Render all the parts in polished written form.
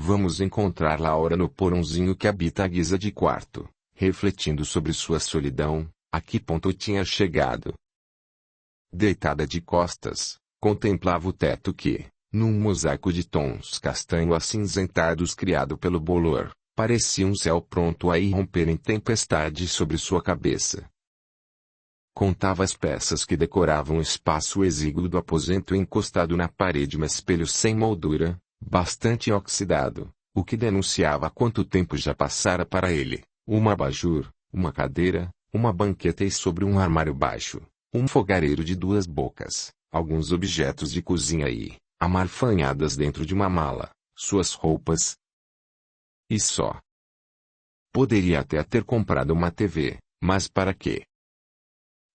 Vamos encontrar Laura no porãozinho que habita a guisa de quarto, refletindo sobre sua solidão, a que ponto tinha chegado. Deitada de costas, contemplava o teto que, num mosaico de tons castanho acinzentados criado pelo bolor, parecia um céu pronto a irromper em tempestade sobre sua cabeça. Contava as peças que decoravam o espaço exíguo do aposento encostado na parede, um espelho sem moldura, bastante oxidado, o que denunciava quanto tempo já passara para ele, uma abajur, uma cadeira, uma banqueta e sobre um armário baixo, um fogareiro de 2 bocas, alguns objetos de cozinha e, amarfanhadas dentro de uma mala, suas roupas. E só. Poderia até ter comprado uma TV, mas para quê?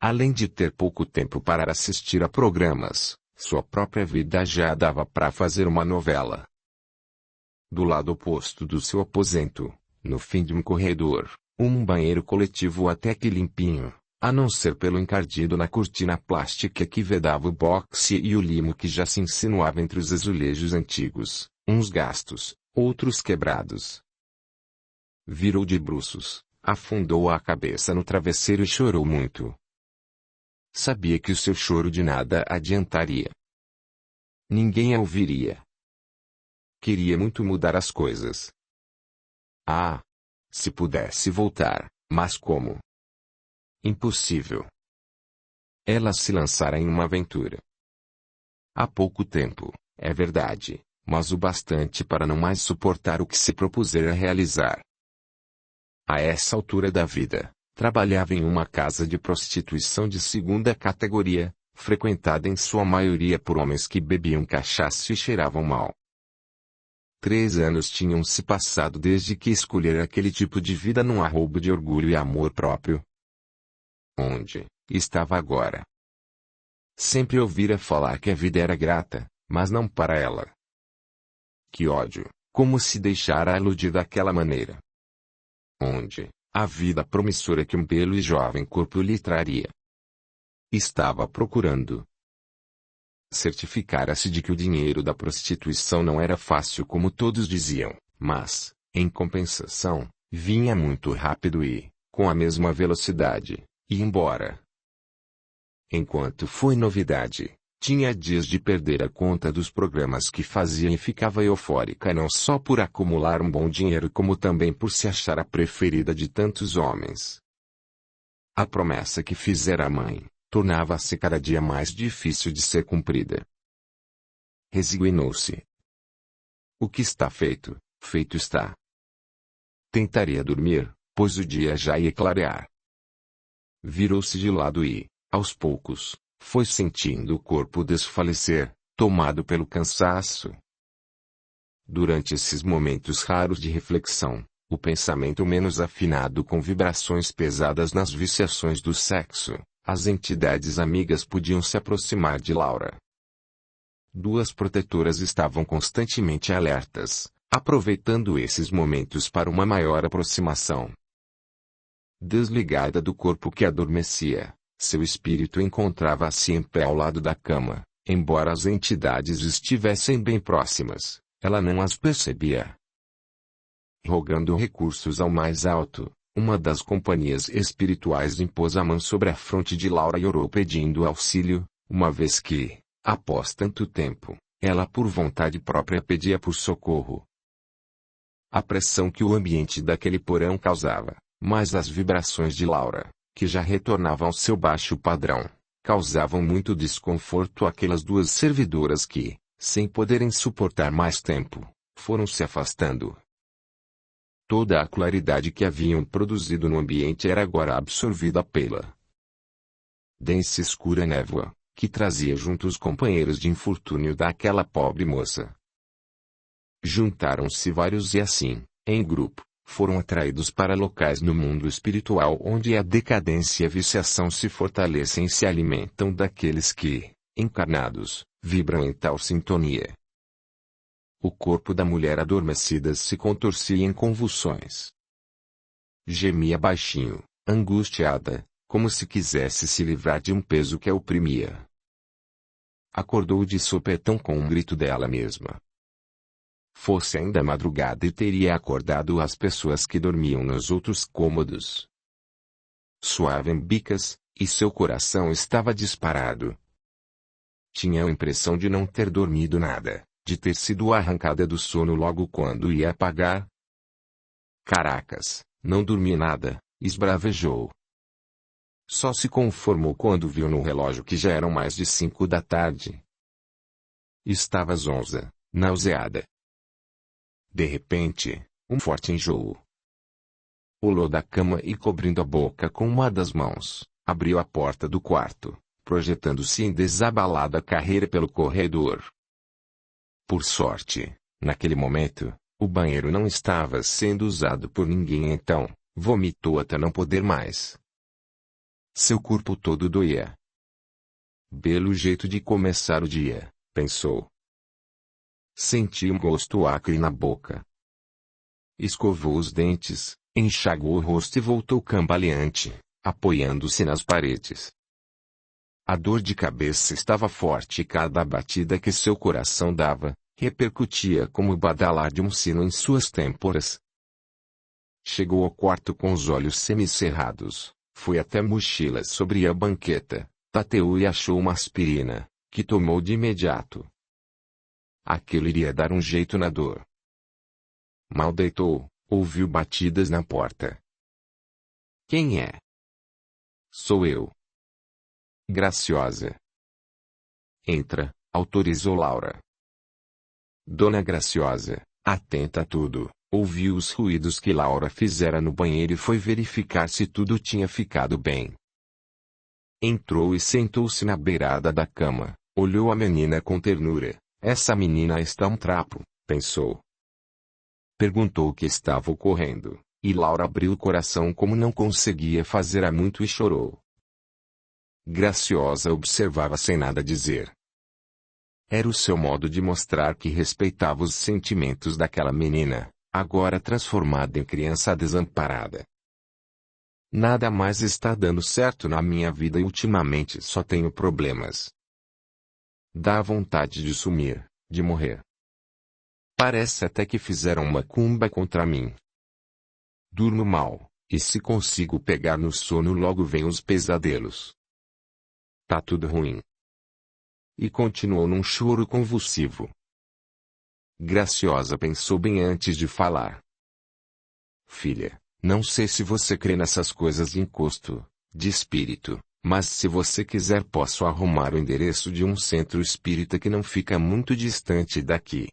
Além de ter pouco tempo para assistir a programas, sua própria vida já dava para fazer uma novela. Do lado oposto do seu aposento, no fim de um corredor, um banheiro coletivo até que limpinho, a não ser pelo encardido na cortina plástica que vedava o boxe e o limo que já se insinuava entre os azulejos antigos, uns gastos, outros quebrados. Virou de bruços, afundou a cabeça no travesseiro e chorou muito. Sabia que o seu choro de nada adiantaria. Ninguém a ouviria. Queria muito mudar as coisas. Ah! Se pudesse voltar, mas como? Impossível. Ela se lançara em uma aventura. Há pouco tempo, é verdade, mas o bastante para não mais suportar o que se propuser a realizar. A essa altura da vida, trabalhava em uma casa de prostituição de 2ª categoria, frequentada em sua maioria por homens que bebiam cachaça e cheiravam mal. 3 anos tinham se passado desde que escolhera aquele tipo de vida num arroubo de orgulho e amor próprio. Onde estava agora? Sempre ouvira falar que a vida era grata, mas não para ela. Que ódio, como se deixara iludir daquela maneira. Onde a vida promissora que um belo e jovem corpo lhe traria. Estava procurando. Certificara-se de que o dinheiro da prostituição não era fácil como todos diziam, mas, em compensação, vinha muito rápido e, com a mesma velocidade, ia embora. Enquanto foi novidade, tinha dias de perder a conta dos programas que fazia e ficava eufórica não só por acumular um bom dinheiro como também por se achar a preferida de tantos homens. A promessa que fizera a mãe, tornava-se cada dia mais difícil de ser cumprida. Resignou-se. O que está feito, feito está. Tentaria dormir, pois o dia já ia clarear. Virou-se de lado e, aos poucos, foi sentindo o corpo desfalecer, tomado pelo cansaço. Durante esses momentos raros de reflexão, o pensamento menos afinado com vibrações pesadas nas viciações do sexo, as entidades amigas podiam se aproximar de Laura. 2 protetoras estavam constantemente alertas, aproveitando esses momentos para uma maior aproximação. Desligada do corpo que adormecia, seu espírito encontrava-se em pé ao lado da cama, embora as entidades estivessem bem próximas, ela não as percebia. Rogando recursos ao mais alto, uma das companhias espirituais impôs a mão sobre a fronte de Laura e orou pedindo auxílio, uma vez que, após tanto tempo, ela por vontade própria pedia por socorro. A pressão que o ambiente daquele porão causava, mas as vibrações de Laura, que já retornavam ao seu baixo padrão, causavam muito desconforto àquelas 2 servidoras que, sem poderem suportar mais tempo, foram se afastando. Toda a claridade que haviam produzido no ambiente era agora absorvida pela densa e escura névoa, que trazia junto os companheiros de infortúnio daquela pobre moça. Juntaram-se vários e assim, em grupo, foram atraídos para locais no mundo espiritual onde a decadência e a viciação se fortalecem e se alimentam daqueles que, encarnados, vibram em tal sintonia. O corpo da mulher adormecida se contorcia em convulsões. Gemia baixinho, angustiada, como se quisesse se livrar de um peso que a oprimia. Acordou de sopetão com um grito dela mesma. Fosse ainda madrugada e teria acordado as pessoas que dormiam nos outros cômodos. Suava em bicas, e seu coração estava disparado. Tinha a impressão de não ter dormido nada, de ter sido arrancada do sono logo quando ia apagar. Caracas, não dormi nada, esbravejou. Só se conformou quando viu no relógio que já eram mais de 5 da tarde. Estava zonza, nauseada. De repente, um forte enjoo. Pulou da cama e, cobrindo a boca com uma das mãos, abriu a porta do quarto, projetando-se em desabalada carreira pelo corredor. Por sorte, naquele momento, o banheiro não estava sendo usado por ninguém, então vomitou até não poder mais. Seu corpo todo doía. Belo jeito de começar o dia, pensou. Sentiu um gosto acre na boca. Escovou os dentes, enxagou o rosto e voltou cambaleante, apoiando-se nas paredes. A dor de cabeça estava forte e cada batida que seu coração dava, repercutia como o badalar de um sino em suas têmporas. Chegou ao quarto com os olhos semicerrados, foi até a mochila sobre a banqueta, tateou e achou uma aspirina, que tomou de imediato. Aquilo iria dar um jeito na dor. Mal deitou, ouviu batidas na porta. Quem é? Sou eu. Graciosa. Entra, autorizou Laura. Dona Graciosa, atenta a tudo, ouviu os ruídos que Laura fizera no banheiro e foi verificar se tudo tinha ficado bem. Entrou e sentou-se na beirada da cama, olhou a menina com ternura. Essa menina está um trapo, pensou. Perguntou o que estava ocorrendo, e Laura abriu o coração como não conseguia fazer há muito e chorou. Graciosa observava sem nada dizer. Era o seu modo de mostrar que respeitava os sentimentos daquela menina, agora transformada em criança desamparada. Nada mais está dando certo na minha vida e ultimamente só tenho problemas. Dá vontade de sumir, de morrer. Parece até que fizeram uma macumba contra mim. Durmo mal, e se consigo pegar no sono logo vêm os pesadelos. Tá tudo ruim. E continuou num choro convulsivo. Graciosa pensou bem antes de falar. Filha, não sei se você crê nessas coisas de encosto, de espírito, mas se você quiser posso arrumar o endereço de um centro espírita que não fica muito distante daqui.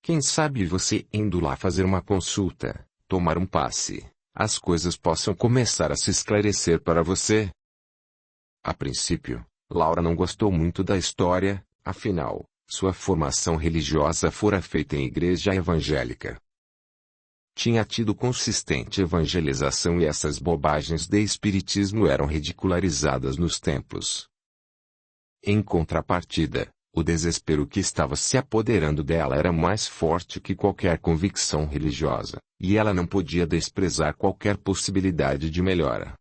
Quem sabe você indo lá fazer uma consulta, tomar um passe, as coisas possam começar a se esclarecer para você. A princípio, Laura não gostou muito da história, afinal, sua formação religiosa fora feita em igreja evangélica. Tinha tido consistente evangelização e essas bobagens de espiritismo eram ridicularizadas nos templos. Em contrapartida, o desespero que estava se apoderando dela era mais forte que qualquer convicção religiosa, e ela não podia desprezar qualquer possibilidade de melhora.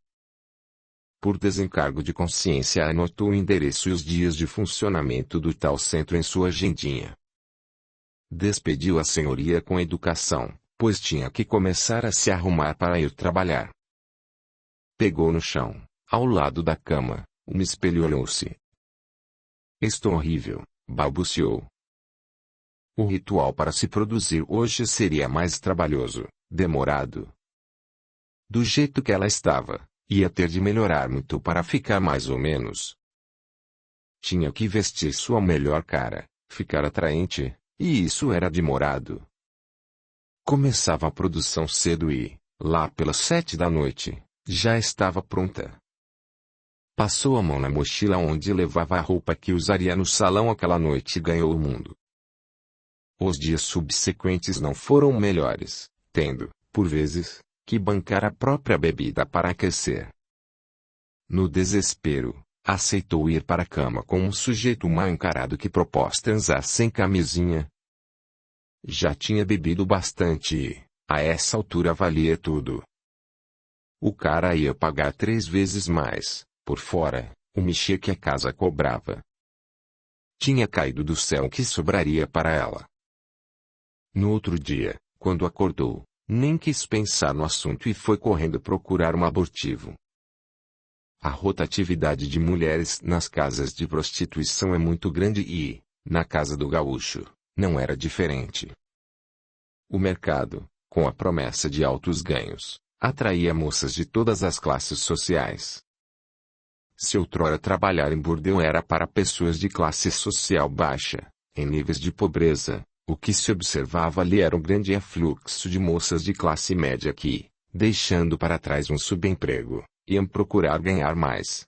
Por desencargo de consciência anotou o endereço e os dias de funcionamento do tal centro em sua agendinha. Despediu a senhoria com educação, pois tinha que começar a se arrumar para ir trabalhar. Pegou no chão, ao lado da cama, um espelho e olhou-se. Estou horrível, balbuciou. O ritual para se produzir hoje seria mais trabalhoso, demorado. Do jeito que ela estava, ia ter de melhorar muito para ficar mais ou menos. Tinha que vestir sua melhor cara, ficar atraente, e isso era demorado. Começava a produção cedo e, lá pelas 7 da noite, já estava pronta. Passou a mão na mochila onde levava a roupa que usaria no salão aquela noite e ganhou o mundo. Os dias subsequentes não foram melhores, tendo, por vezes, que bancar a própria bebida para aquecer. No desespero, aceitou ir para a cama com um sujeito mal encarado que propôs transar sem camisinha. Já tinha bebido bastante e, a essa altura valia tudo. O cara ia pagar 3 vezes mais, por fora, o mexer que a casa cobrava. Tinha caído do céu o que sobraria para ela. No outro dia, quando acordou, nem quis pensar no assunto e foi correndo procurar um abortivo. A rotatividade de mulheres nas casas de prostituição é muito grande e, na casa do gaúcho, não era diferente. O mercado, com a promessa de altos ganhos, atraía moças de todas as classes sociais. Se outrora trabalhar em bordel era para pessoas de classe social baixa, em níveis de pobreza, o que se observava ali era um grande afluxo de moças de classe média que, deixando para trás um subemprego, iam procurar ganhar mais.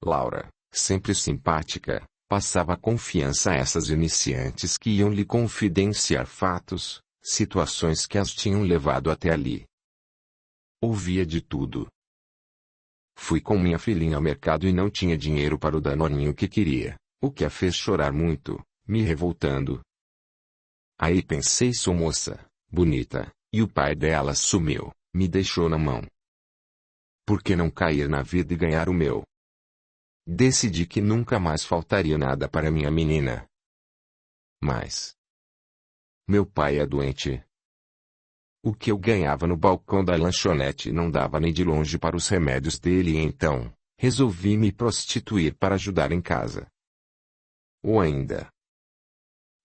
Laura, sempre simpática, passava confiança a essas iniciantes que iam lhe confidenciar fatos, situações que as tinham levado até ali. Ouvia de tudo. Fui com minha filhinha ao mercado e não tinha dinheiro para o danoninho que queria, o que a fez chorar muito, me revoltando. Aí pensei, sou moça, bonita, e o pai dela sumiu, me deixou na mão. Por que não cair na vida e ganhar o meu? Decidi que nunca mais faltaria nada para minha menina. Mas meu pai é doente. O que eu ganhava no balcão da lanchonete não dava nem de longe para os remédios dele e então, resolvi me prostituir para ajudar em casa. Ou ainda,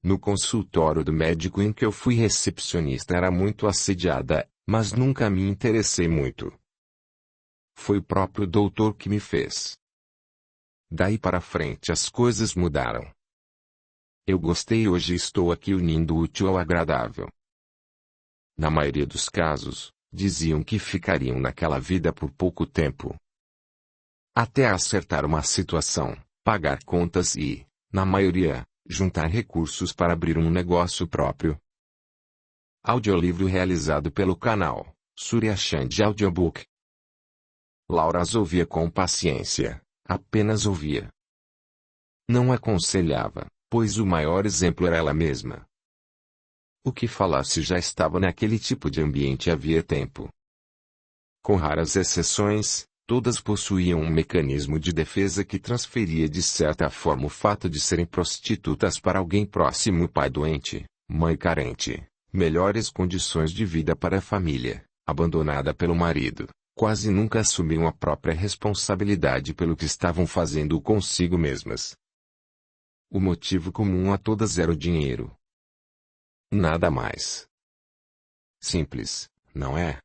no consultório do médico em que eu fui recepcionista era muito assediada, mas nunca me interessei muito. Foi o próprio doutor que me fez. Daí para frente as coisas mudaram. Eu gostei e hoje estou aqui unindo o útil ao agradável. Na maioria dos casos, diziam que ficariam naquela vida por pouco tempo. Até acertar uma situação, pagar contas e, na maioria, juntar recursos para abrir um negócio próprio. Audiolivro realizado pelo canal Surya Chand Audiobook. Laura as ouvia com paciência, apenas ouvia. Não aconselhava, pois o maior exemplo era ela mesma. O que falar se já estava naquele tipo de ambiente havia tempo. Com raras exceções, todas possuíam um mecanismo de defesa que transferia de certa forma o fato de serem prostitutas para alguém próximo, pai doente, mãe carente, melhores condições de vida para a família, abandonada pelo marido, quase nunca assumiam a própria responsabilidade pelo que estavam fazendo consigo mesmas. O motivo comum a todas era o dinheiro. Nada mais. Simples, não é?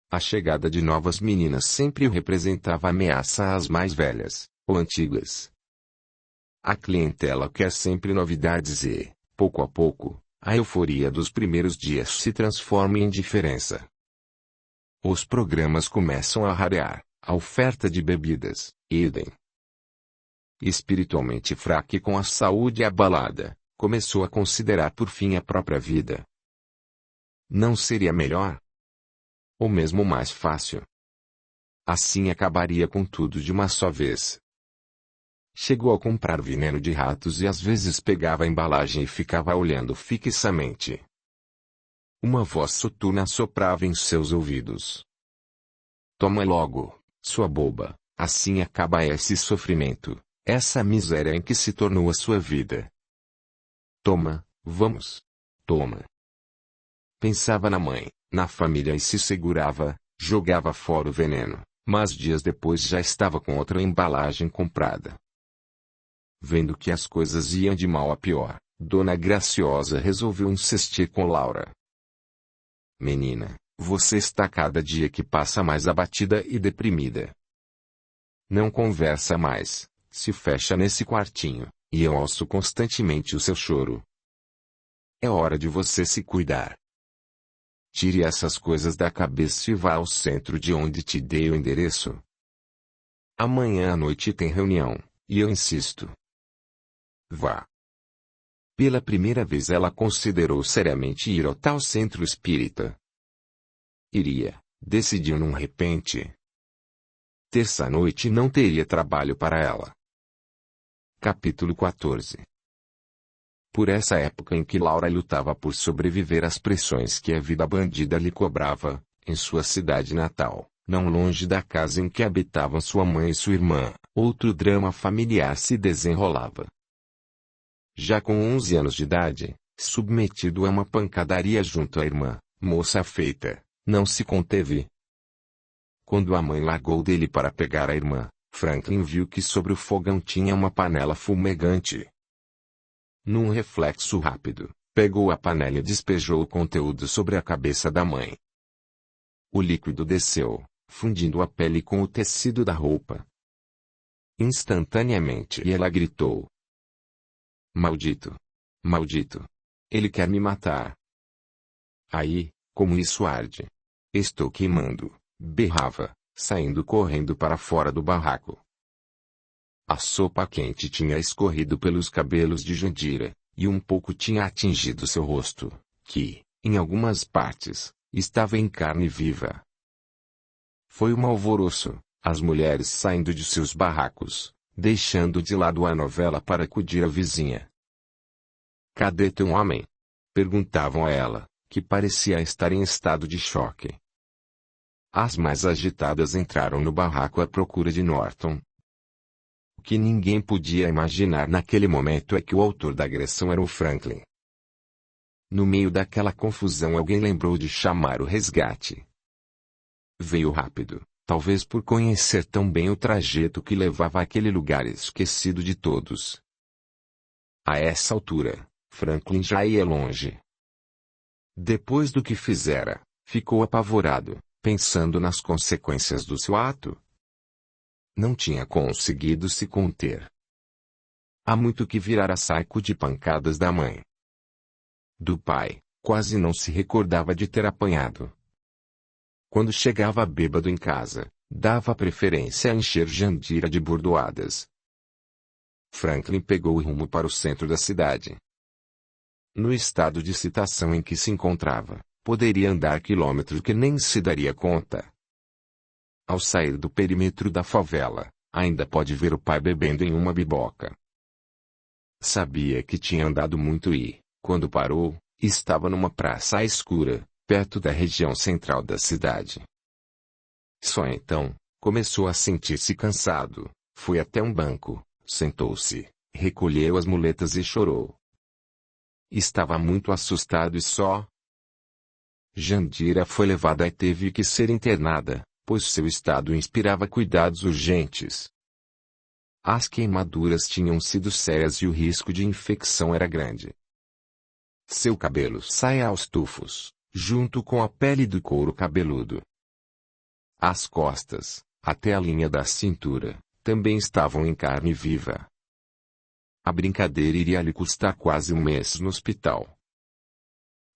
A chegada de novas meninas sempre representava ameaça às mais velhas, ou antigas. A clientela quer sempre novidades e, pouco a pouco, a euforia dos primeiros dias se transforma em indiferença. Os programas começam a rarear, a oferta de bebidas, idem. Espiritualmente fraca e com a saúde abalada, começou a considerar por fim a própria vida. Não seria melhor? Ou mesmo mais fácil? Assim acabaria com tudo de uma só vez. Chegou a comprar veneno de ratos e às vezes pegava a embalagem e ficava olhando fixamente. Uma voz soturna soprava em seus ouvidos. Toma logo, sua boba, assim acaba esse sofrimento, essa miséria em que se tornou a sua vida. Toma, vamos. Toma. Pensava na mãe, na família e se segurava, jogava fora o veneno, mas dias depois já estava com outra embalagem comprada. Vendo que as coisas iam de mal a pior, Dona Graciosa resolveu insistir com Laura. Menina, você está cada dia que passa mais abatida e deprimida. Não conversa mais, se fecha nesse quartinho, e eu ouço constantemente o seu choro. É hora de você se cuidar. Tire essas coisas da cabeça e vá ao centro de onde te dei o endereço. Amanhã à noite tem reunião, e eu insisto. Vá. Pela primeira vez ela considerou seriamente ir ao tal centro espírita. Iria, decidiu num repente. Terça-noite não teria trabalho para ela. Capítulo 14. Por essa época em que Laura lutava por sobreviver às pressões que a vida bandida lhe cobrava, em sua cidade natal, não longe da casa em que habitavam sua mãe e sua irmã, outro drama familiar se desenrolava. Já com 11 anos de idade, submetido a uma pancadaria junto à irmã, moça feita, não se conteve. Quando a mãe largou dele para pegar a irmã, Franklin viu que sobre o fogão tinha uma panela fumegante. Num reflexo rápido, pegou a panela e despejou o conteúdo sobre a cabeça da mãe. O líquido desceu, fundindo a pele com o tecido da roupa. Instantaneamente ela gritou: "Maldito! Maldito! Ele quer me matar! Ai, como isso arde! Estou queimando!" berrava, saindo correndo para fora do barraco. A sopa quente tinha escorrido pelos cabelos de Jandira, e um pouco tinha atingido seu rosto, que, em algumas partes, estava em carne viva. Foi um alvoroço, as mulheres saindo de seus barracos, deixando de lado a novela para acudir à vizinha. "Cadê teu homem?" perguntavam a ela, que parecia estar em estado de choque. As mais agitadas entraram no barraco à procura de Norton. O que ninguém podia imaginar naquele momento é que o autor da agressão era o Franklin. No meio daquela confusão alguém lembrou de chamar o resgate. Veio rápido, talvez por conhecer tão bem o trajeto que levava àquele lugar esquecido de todos. A essa altura, Franklin já ia longe. Depois do que fizera, ficou apavorado, pensando nas consequências do seu ato. Não tinha conseguido se conter. Há muito que virara saco de pancadas da mãe. Do pai, quase não se recordava de ter apanhado. Quando chegava bêbado em casa, dava preferência a encher Jandira de bordoadas. Franklin pegou o rumo para o centro da cidade. No estado de excitação em que se encontrava, poderia andar quilômetros que nem se daria conta. Ao sair do perímetro da favela, ainda pode ver o pai bebendo em uma biboca. Sabia que tinha andado muito e, quando parou, estava numa praça escura, perto da região central da cidade. Só então, começou a sentir-se cansado, foi até um banco, sentou-se, recolheu as muletas e chorou. Estava muito assustado e só. Jandira foi levada e teve que ser internada, pois seu estado inspirava cuidados urgentes. As queimaduras tinham sido sérias e o risco de infecção era grande. Seu cabelo saía aos tufos, junto com a pele do couro cabeludo. As costas, até a linha da cintura, também estavam em carne viva. A brincadeira iria lhe custar quase um mês no hospital.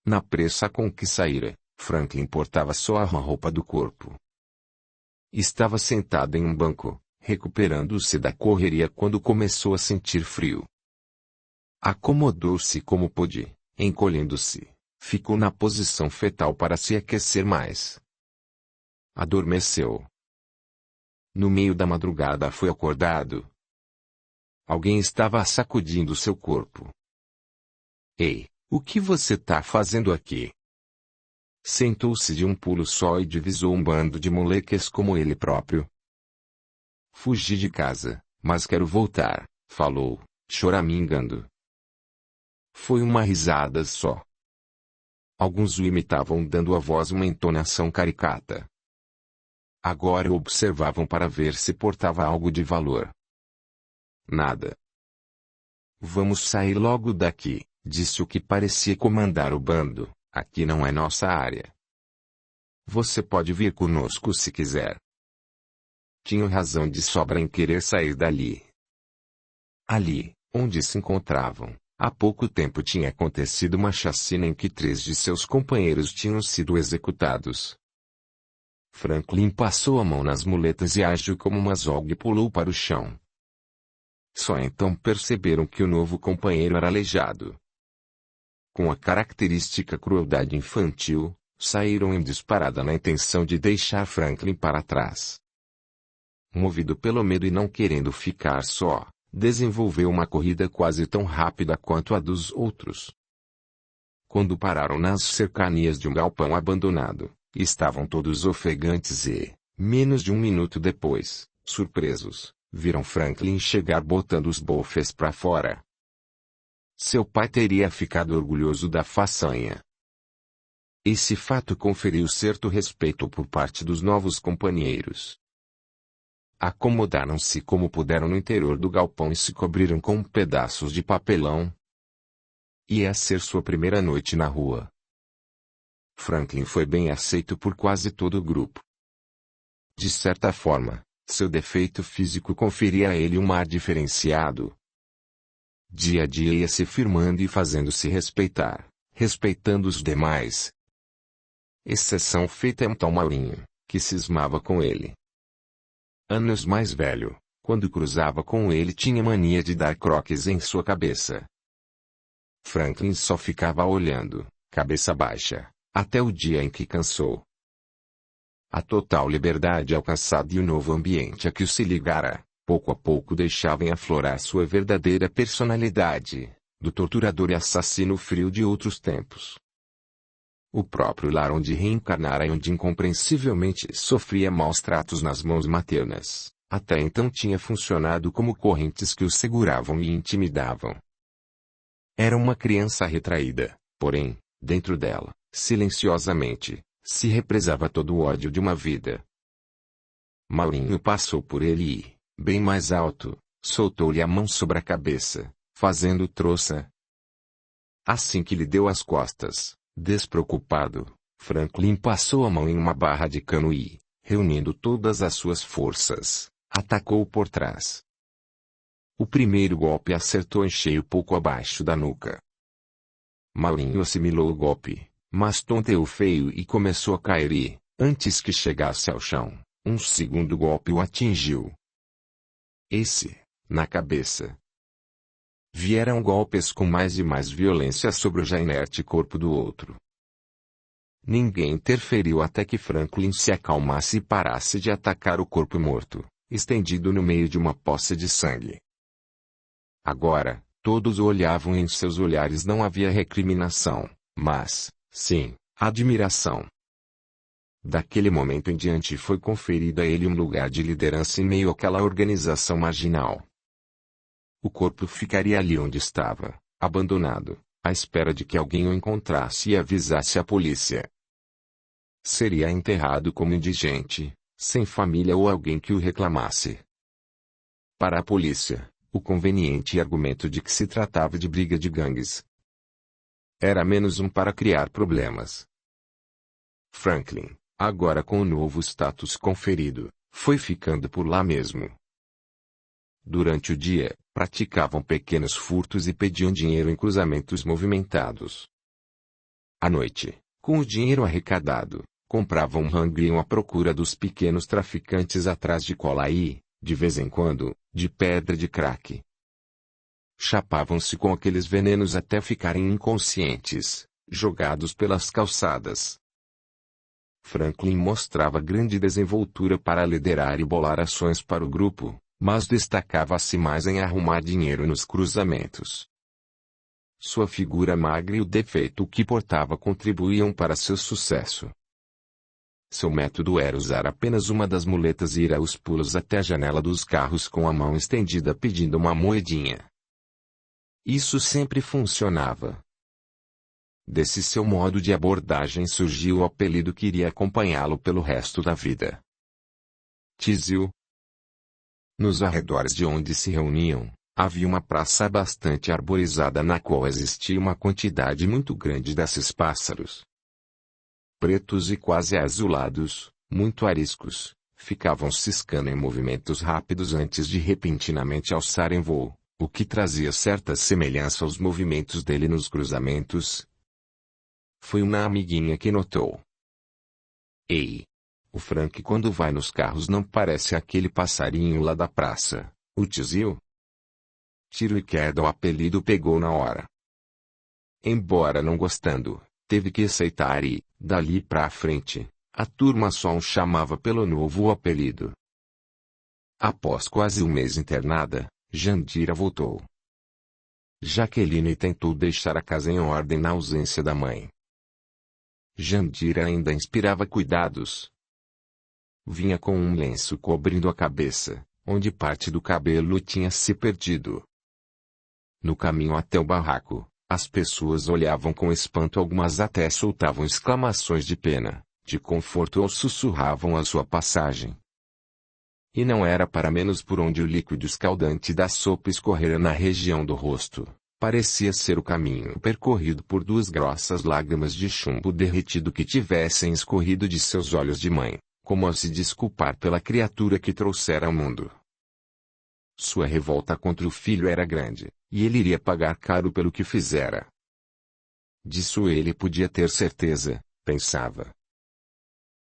Na pressa com que saíra, Franklin portava só a roupa do corpo. Estava sentado em um banco, recuperando-se da correria quando começou a sentir frio. Acomodou-se como pôde, encolhendo-se, ficou na posição fetal para se aquecer mais. Adormeceu. No meio da madrugada foi acordado. Alguém estava sacudindo seu corpo. "Ei, o que você tá fazendo aqui?" Sentou-se de um pulo só e divisou um bando de moleques como ele próprio. "Fugi de casa, mas quero voltar", falou, choramingando. Foi uma risada só. Alguns o imitavam dando à voz uma entonação caricata. Agora o observavam para ver se portava algo de valor. Nada. "Vamos sair logo daqui", disse o que parecia comandar o bando. "Aqui não é nossa área. Você pode vir conosco se quiser." Tinham razão de sobra em querer sair dali. Ali, onde se encontravam, há pouco tempo tinha acontecido uma chacina em que 3 de seus companheiros tinham sido executados. Franklin passou a mão nas muletas e agiu como uma zoga e pulou para o chão. Só então perceberam que o novo companheiro era aleijado. Com a característica crueldade infantil, saíram em disparada na intenção de deixar Franklin para trás. Movido pelo medo e não querendo ficar só, desenvolveu uma corrida quase tão rápida quanto a dos outros. Quando pararam nas cercanias de um galpão abandonado, estavam todos ofegantes e, menos de um minuto depois, surpresos, viram Franklin chegar botando os bofes para fora. seu pai teria ficado orgulhoso da façanha. Esse fato conferiu certo respeito por parte dos novos companheiros. Acomodaram-se como puderam no interior do galpão e se cobriram com pedaços de papelão. Ia ser sua primeira noite na rua. Franklin foi bem aceito por quase todo o grupo. De certa forma, seu defeito físico conferia a ele um ar diferenciado. Dia a dia ia se firmando e fazendo-se respeitar, respeitando os demais. Exceção feita a Tom Malinho, que cismava com ele. Anos mais velho, quando cruzava com ele tinha mania de dar croques em sua cabeça. Franklin só ficava olhando, cabeça baixa, até o dia em que cansou. A total liberdade alcançada e o novo ambiente a que o se ligara, pouco a pouco deixavam aflorar sua verdadeira personalidade, do torturador e assassino frio de outros tempos. O próprio lar onde reencarnara e onde incompreensivelmente sofria maus tratos nas mãos maternas, até então tinha funcionado como correntes que o seguravam e intimidavam. Era uma criança retraída, porém, dentro dela, silenciosamente, se represava todo o ódio de uma vida. Malinho passou por ele e, bem mais alto, soltou-lhe a mão sobre a cabeça, fazendo troça. Assim que lhe deu as costas, despreocupado, Franklin passou a mão em uma barra de cano e, reunindo todas as suas forças, atacou por trás. O primeiro golpe acertou em cheio pouco abaixo da nuca. Malinho assimilou o golpe, mas tonteou feio e começou a cair e, antes que chegasse ao chão, um segundo golpe o atingiu. Esse, na cabeça. Vieram golpes com mais e mais violência sobre o já inerte corpo do outro. Ninguém interferiu até que Franklin se acalmasse e parasse de atacar o corpo morto, estendido no meio de uma poça de sangue. Agora, todos o olhavam e em seus olhares não havia recriminação, mas, sim, admiração. Daquele momento em diante foi conferido a ele um lugar de liderança em meio àquela organização marginal. O corpo ficaria ali onde estava, abandonado, à espera de que alguém o encontrasse e avisasse a polícia. Seria enterrado como indigente, sem família ou alguém que o reclamasse. Para a polícia, o conveniente argumento de que se tratava de briga de gangues era menos um para criar problemas. Franklin, agora com o novo status conferido, foi ficando por lá mesmo. Durante o dia, praticavam pequenos furtos e pediam dinheiro em cruzamentos movimentados. À noite, com o dinheiro arrecadado, compravam um ranguinho à procura dos pequenos traficantes atrás de cola e, de vez em quando, de pedra de crack. Chapavam-se com aqueles venenos até ficarem inconscientes, jogados pelas calçadas. Franklin mostrava grande desenvoltura para liderar e bolar ações para o grupo, mas destacava-se mais em arrumar dinheiro nos cruzamentos. Sua figura magra e o defeito que portava contribuíam para seu sucesso. Seu método era usar apenas uma das muletas e ir aos pulos até a janela dos carros com a mão estendida pedindo uma moedinha. Isso sempre funcionava. Desse seu modo de abordagem surgiu o apelido que iria acompanhá-lo pelo resto da vida. Tizil. Nos arredores de onde se reuniam, havia uma praça bastante arborizada na qual existia uma quantidade muito grande desses pássaros. Pretos e quase azulados, muito ariscos, ficavam ciscando em movimentos rápidos antes de repentinamente alçarem voo, o que trazia certa semelhança aos movimentos dele nos cruzamentos. Foi uma amiguinha que notou. Ei! O Frank quando vai nos carros não parece aquele passarinho lá da praça, o Tizil? Tiro e queda o apelido pegou na hora. Embora não gostando, teve que aceitar e, dali pra frente, a turma só o chamava pelo novo apelido. Após quase um mês internada, Jandira voltou. Jaqueline tentou deixar a casa em ordem na ausência da mãe. Jandira ainda inspirava cuidados. Vinha com um lenço cobrindo a cabeça, onde parte do cabelo tinha se perdido. No caminho até o barraco, as pessoas olhavam com espanto, algumas até soltavam exclamações de pena, de conforto ou sussurravam a sua passagem. E não era para menos por onde o líquido escaldante da sopa escorrera na região do rosto. Parecia ser o caminho percorrido por duas grossas lágrimas de chumbo derretido que tivessem escorrido de seus olhos de mãe, como a se desculpar pela criatura que trouxera ao mundo. Sua revolta contra o filho era grande, e ele iria pagar caro pelo que fizera. Disso ele podia ter certeza, pensava.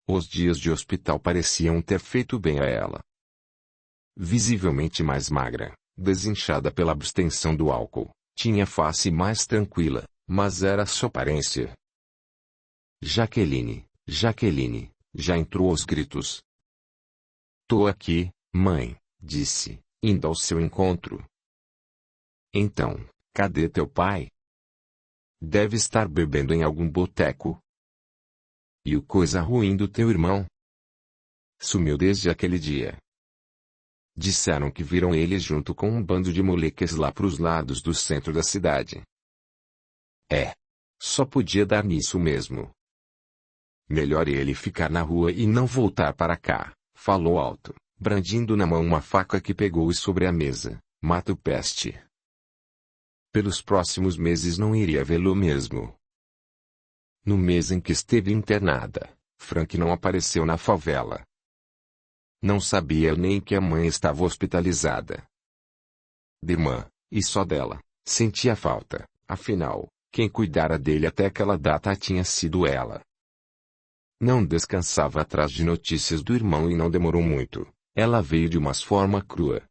Os dias de hospital pareciam ter feito bem a ela. Visivelmente mais magra, desinchada pela abstenção do álcool, tinha face mais tranquila, mas era só aparência. Jaqueline, Jaqueline, já entrou aos gritos. Tô aqui, mãe, disse, indo ao seu encontro. Então, cadê teu pai? Deve estar bebendo em algum boteco. E o coisa ruim do teu irmão? Sumiu desde aquele dia. Disseram que viram ele junto com um bando de moleques lá pros lados do centro da cidade. Só podia dar nisso mesmo. Melhor ele ficar na rua e não voltar para cá, falou alto, brandindo na mão uma faca que pegou sobre a mesa. Mato peste. Pelos próximos meses não iria vê-lo mesmo. No mês em que esteve internada, Frank não apareceu na favela. Não sabia nem que a mãe estava hospitalizada. De irmã, e só dela, sentia falta, afinal, quem cuidara dele até aquela data tinha sido ela. Não descansava atrás de notícias do irmão e não demorou muito, ela veio de uma forma crua.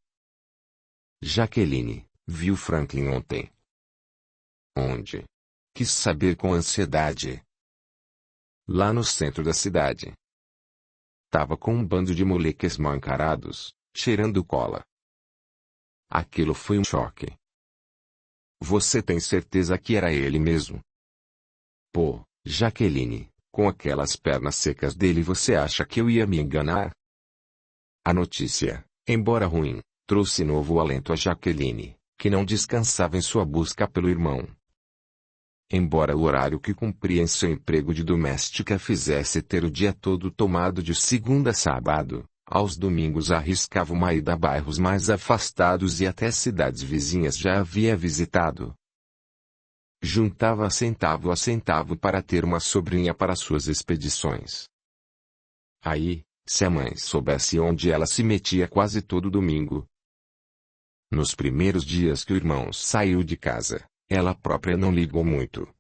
Jaqueline, viu Franklin ontem. Onde? Quis saber com ansiedade. Lá no centro da cidade. Tava com um bando de moleques mal encarados, cheirando cola. Aquilo foi um choque. Você tem certeza que era ele mesmo? Pô, Jaqueline, com aquelas pernas secas dele você acha que eu ia me enganar? A notícia, embora ruim, trouxe novo alento a Jaqueline, que não descansava em sua busca pelo irmão. Embora o horário que cumpria em seu emprego de doméstica fizesse ter o dia todo tomado de segunda a sábado, aos domingos arriscava uma ida a bairros mais afastados e até cidades vizinhas já havia visitado. Juntava centavo a centavo para ter uma sobrinha para suas expedições. Aí, se a mãe soubesse onde ela se metia quase todo domingo. Nos primeiros dias que o irmão saiu de casa, ela própria não ligou muito.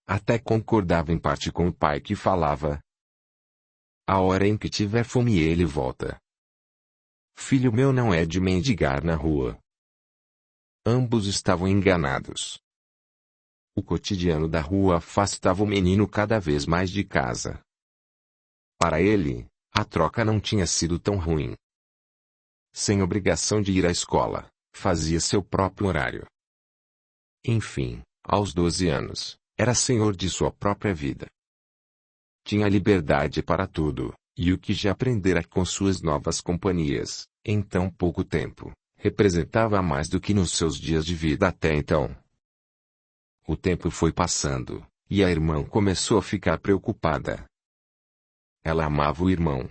Até concordava em parte com o pai que falava: a hora em que tiver fome ele volta. Filho meu não é de mendigar na rua. Ambos estavam enganados. O cotidiano da rua afastava o menino cada vez mais de casa. Para ele, a troca não tinha sido tão ruim. Sem obrigação de ir à escola, fazia seu próprio horário. Enfim, aos 12 anos, era senhor de sua própria vida. Tinha liberdade para tudo, e o que já aprendera com suas novas companhias, em tão pouco tempo, representava mais do que nos seus dias de vida até então. O tempo foi passando, e a irmã começou a ficar preocupada. Ela amava o irmão.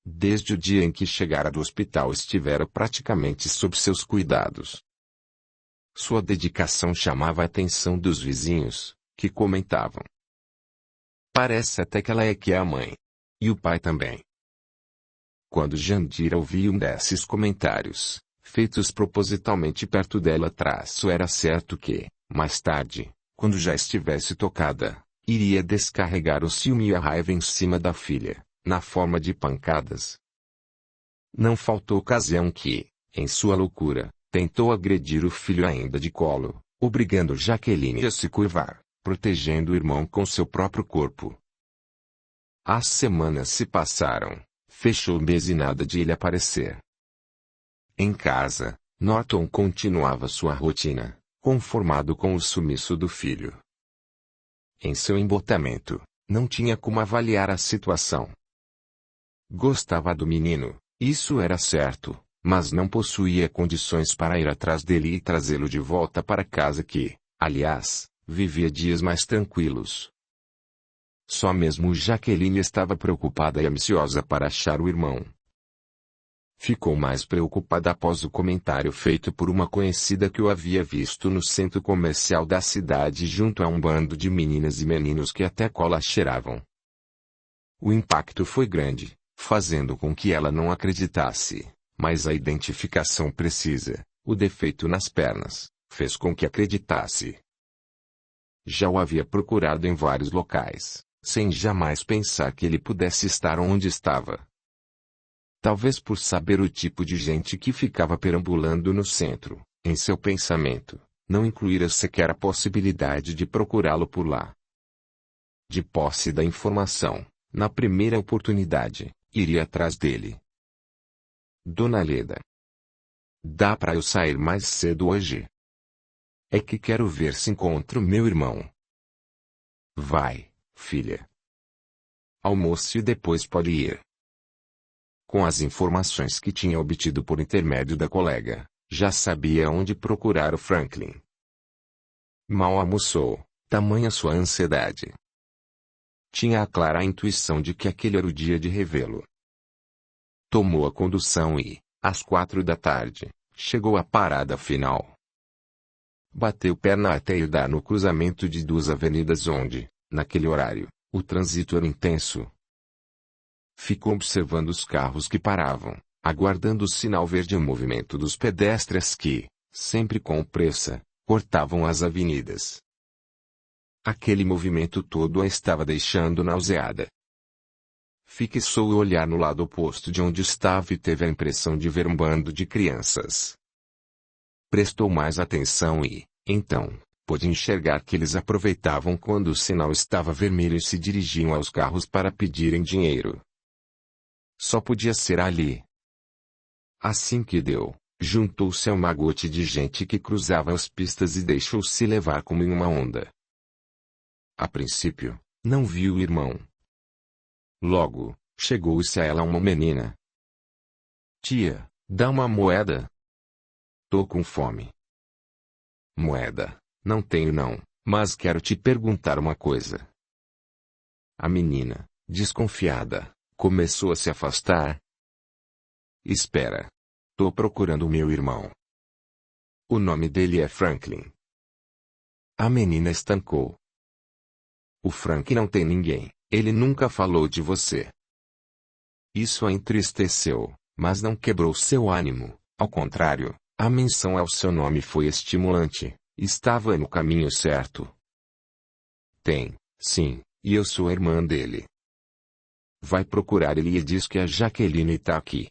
Desde o dia em que chegara do hospital estivera praticamente sob seus cuidados. Sua dedicação chamava a atenção dos vizinhos, que comentavam: parece até que ela é que é a mãe. E o pai também. Quando Jandira ouvia um desses comentários, feitos propositalmente perto dela era certo que, mais tarde, quando já estivesse tocada, iria descarregar o ciúme e a raiva em cima da filha, na forma de pancadas. Não faltou ocasião que, em sua loucura, tentou agredir o filho ainda de colo, obrigando Jaqueline a se curvar, protegendo o irmão com seu próprio corpo. As semanas se passaram, fechou o mês e nada de ele aparecer. Em casa, Norton continuava sua rotina, conformado com o sumiço do filho. Em seu embotamento, não tinha como avaliar a situação. Gostava do menino, isso era certo, mas não possuía condições para ir atrás dele e trazê-lo de volta para casa que, aliás, vivia dias mais tranquilos. Só mesmo Jaqueline estava preocupada e ansiosa para achar o irmão. Ficou mais preocupada após o comentário feito por uma conhecida que o havia visto no centro comercial da cidade junto a um bando de meninas e meninos que até cola cheiravam. O impacto foi grande, fazendo com que ela não acreditasse, mas a identificação precisa, o defeito nas pernas, fez com que acreditasse. Já o havia procurado em vários locais, sem jamais pensar que ele pudesse estar onde estava. Talvez por saber o tipo de gente que ficava perambulando no centro, em seu pensamento, não incluíra sequer a possibilidade de procurá-lo por lá. De posse da informação, na primeira oportunidade, iria atrás dele. Dona Leda. Dá para eu sair mais cedo hoje? É que quero ver se encontro meu irmão. Vai, filha. Almoce e depois pode ir. Com as informações que tinha obtido por intermédio da colega, já sabia onde procurar o Franklin. Mal almoçou, tamanha sua ansiedade. Tinha a clara intuição de que aquele era o dia de revê-lo. Tomou a condução e, às 4 da tarde, chegou à parada final. Bateu perna até ir dar no cruzamento de duas avenidas onde, naquele horário, o trânsito era intenso. Ficou observando os carros que paravam, aguardando o sinal verde e o movimento dos pedestres que, sempre com pressa, cortavam as avenidas. Aquele movimento todo a estava deixando nauseada. Fixou o olhar no lado oposto de onde estava e teve a impressão de ver um bando de crianças. Prestou mais atenção e, então, pôde enxergar que eles aproveitavam quando o sinal estava vermelho e se dirigiam aos carros para pedirem dinheiro. Só podia ser ali. Assim que deu, juntou-se a um magote de gente que cruzava as pistas e deixou-se levar como em uma onda. A princípio, não viu o irmão. Logo, chegou-se a ela uma menina. Tia, dá uma moeda. Tô com fome. Moeda, não tenho não, mas quero te perguntar uma coisa. A menina, desconfiada, começou a se afastar. Espera. Tô procurando o meu irmão. O nome dele é Franklin. A menina estancou. O Frank não tem ninguém, ele nunca falou de você. Isso a entristeceu, mas não quebrou seu ânimo, ao contrário, a menção ao seu nome foi estimulante, estava no caminho certo. Tem, sim, e eu sou a irmã dele. Vai procurar ele e diz que a Jaqueline tá aqui.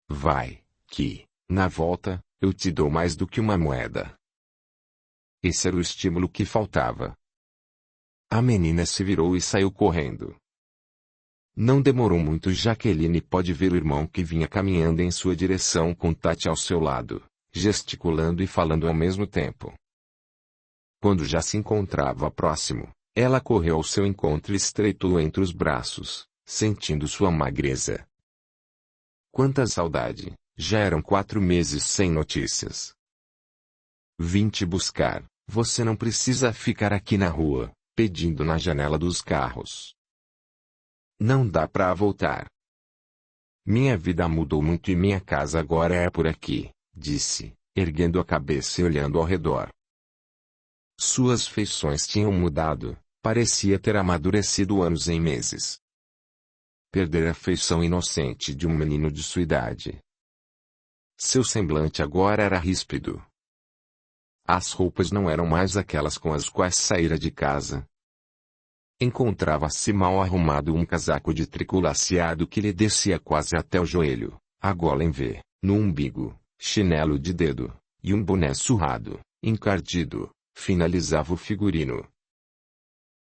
Vai, que, na volta, eu te dou mais do que uma moeda. Esse era o estímulo que faltava. A menina se virou e saiu correndo. Não demorou muito. Jaqueline pôde ver o irmão que vinha caminhando em sua direção com Tati ao seu lado, gesticulando e falando ao mesmo tempo. Quando já se encontrava próximo, ela correu ao seu encontro e estreitou-o entre os braços, sentindo sua magreza. Quanta saudade, já eram 4 meses sem notícias. Vim te buscar, você não precisa ficar aqui na rua, pedindo na janela dos carros. Não dá pra voltar. Minha vida mudou muito e minha casa agora é por aqui, disse, erguendo a cabeça e olhando ao redor. Suas feições tinham mudado, parecia ter amadurecido anos em meses. Perdera a feição inocente de um menino de sua idade. Seu semblante agora era ríspido. As roupas não eram mais aquelas com as quais saíra de casa. Encontrava-se mal arrumado um casaco de tricô laceado que lhe descia quase até o joelho, a gola em V, no umbigo, chinelo de dedo, e um boné surrado, encardido, finalizava o figurino.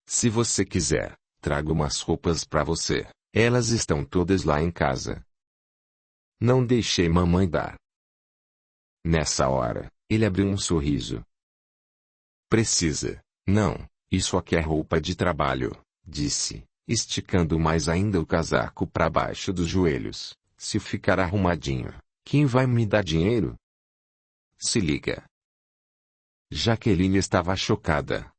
Se você quiser, trago umas roupas pra você, elas estão todas lá em casa. Não deixei mamãe dar. Nessa hora, ele abriu um sorriso. Precisa, não, isso aqui é roupa de trabalho, disse, esticando mais ainda o casaco para baixo dos joelhos. Se ficar arrumadinho, Quem vai me dar dinheiro? Se liga. Jaqueline estava chocada.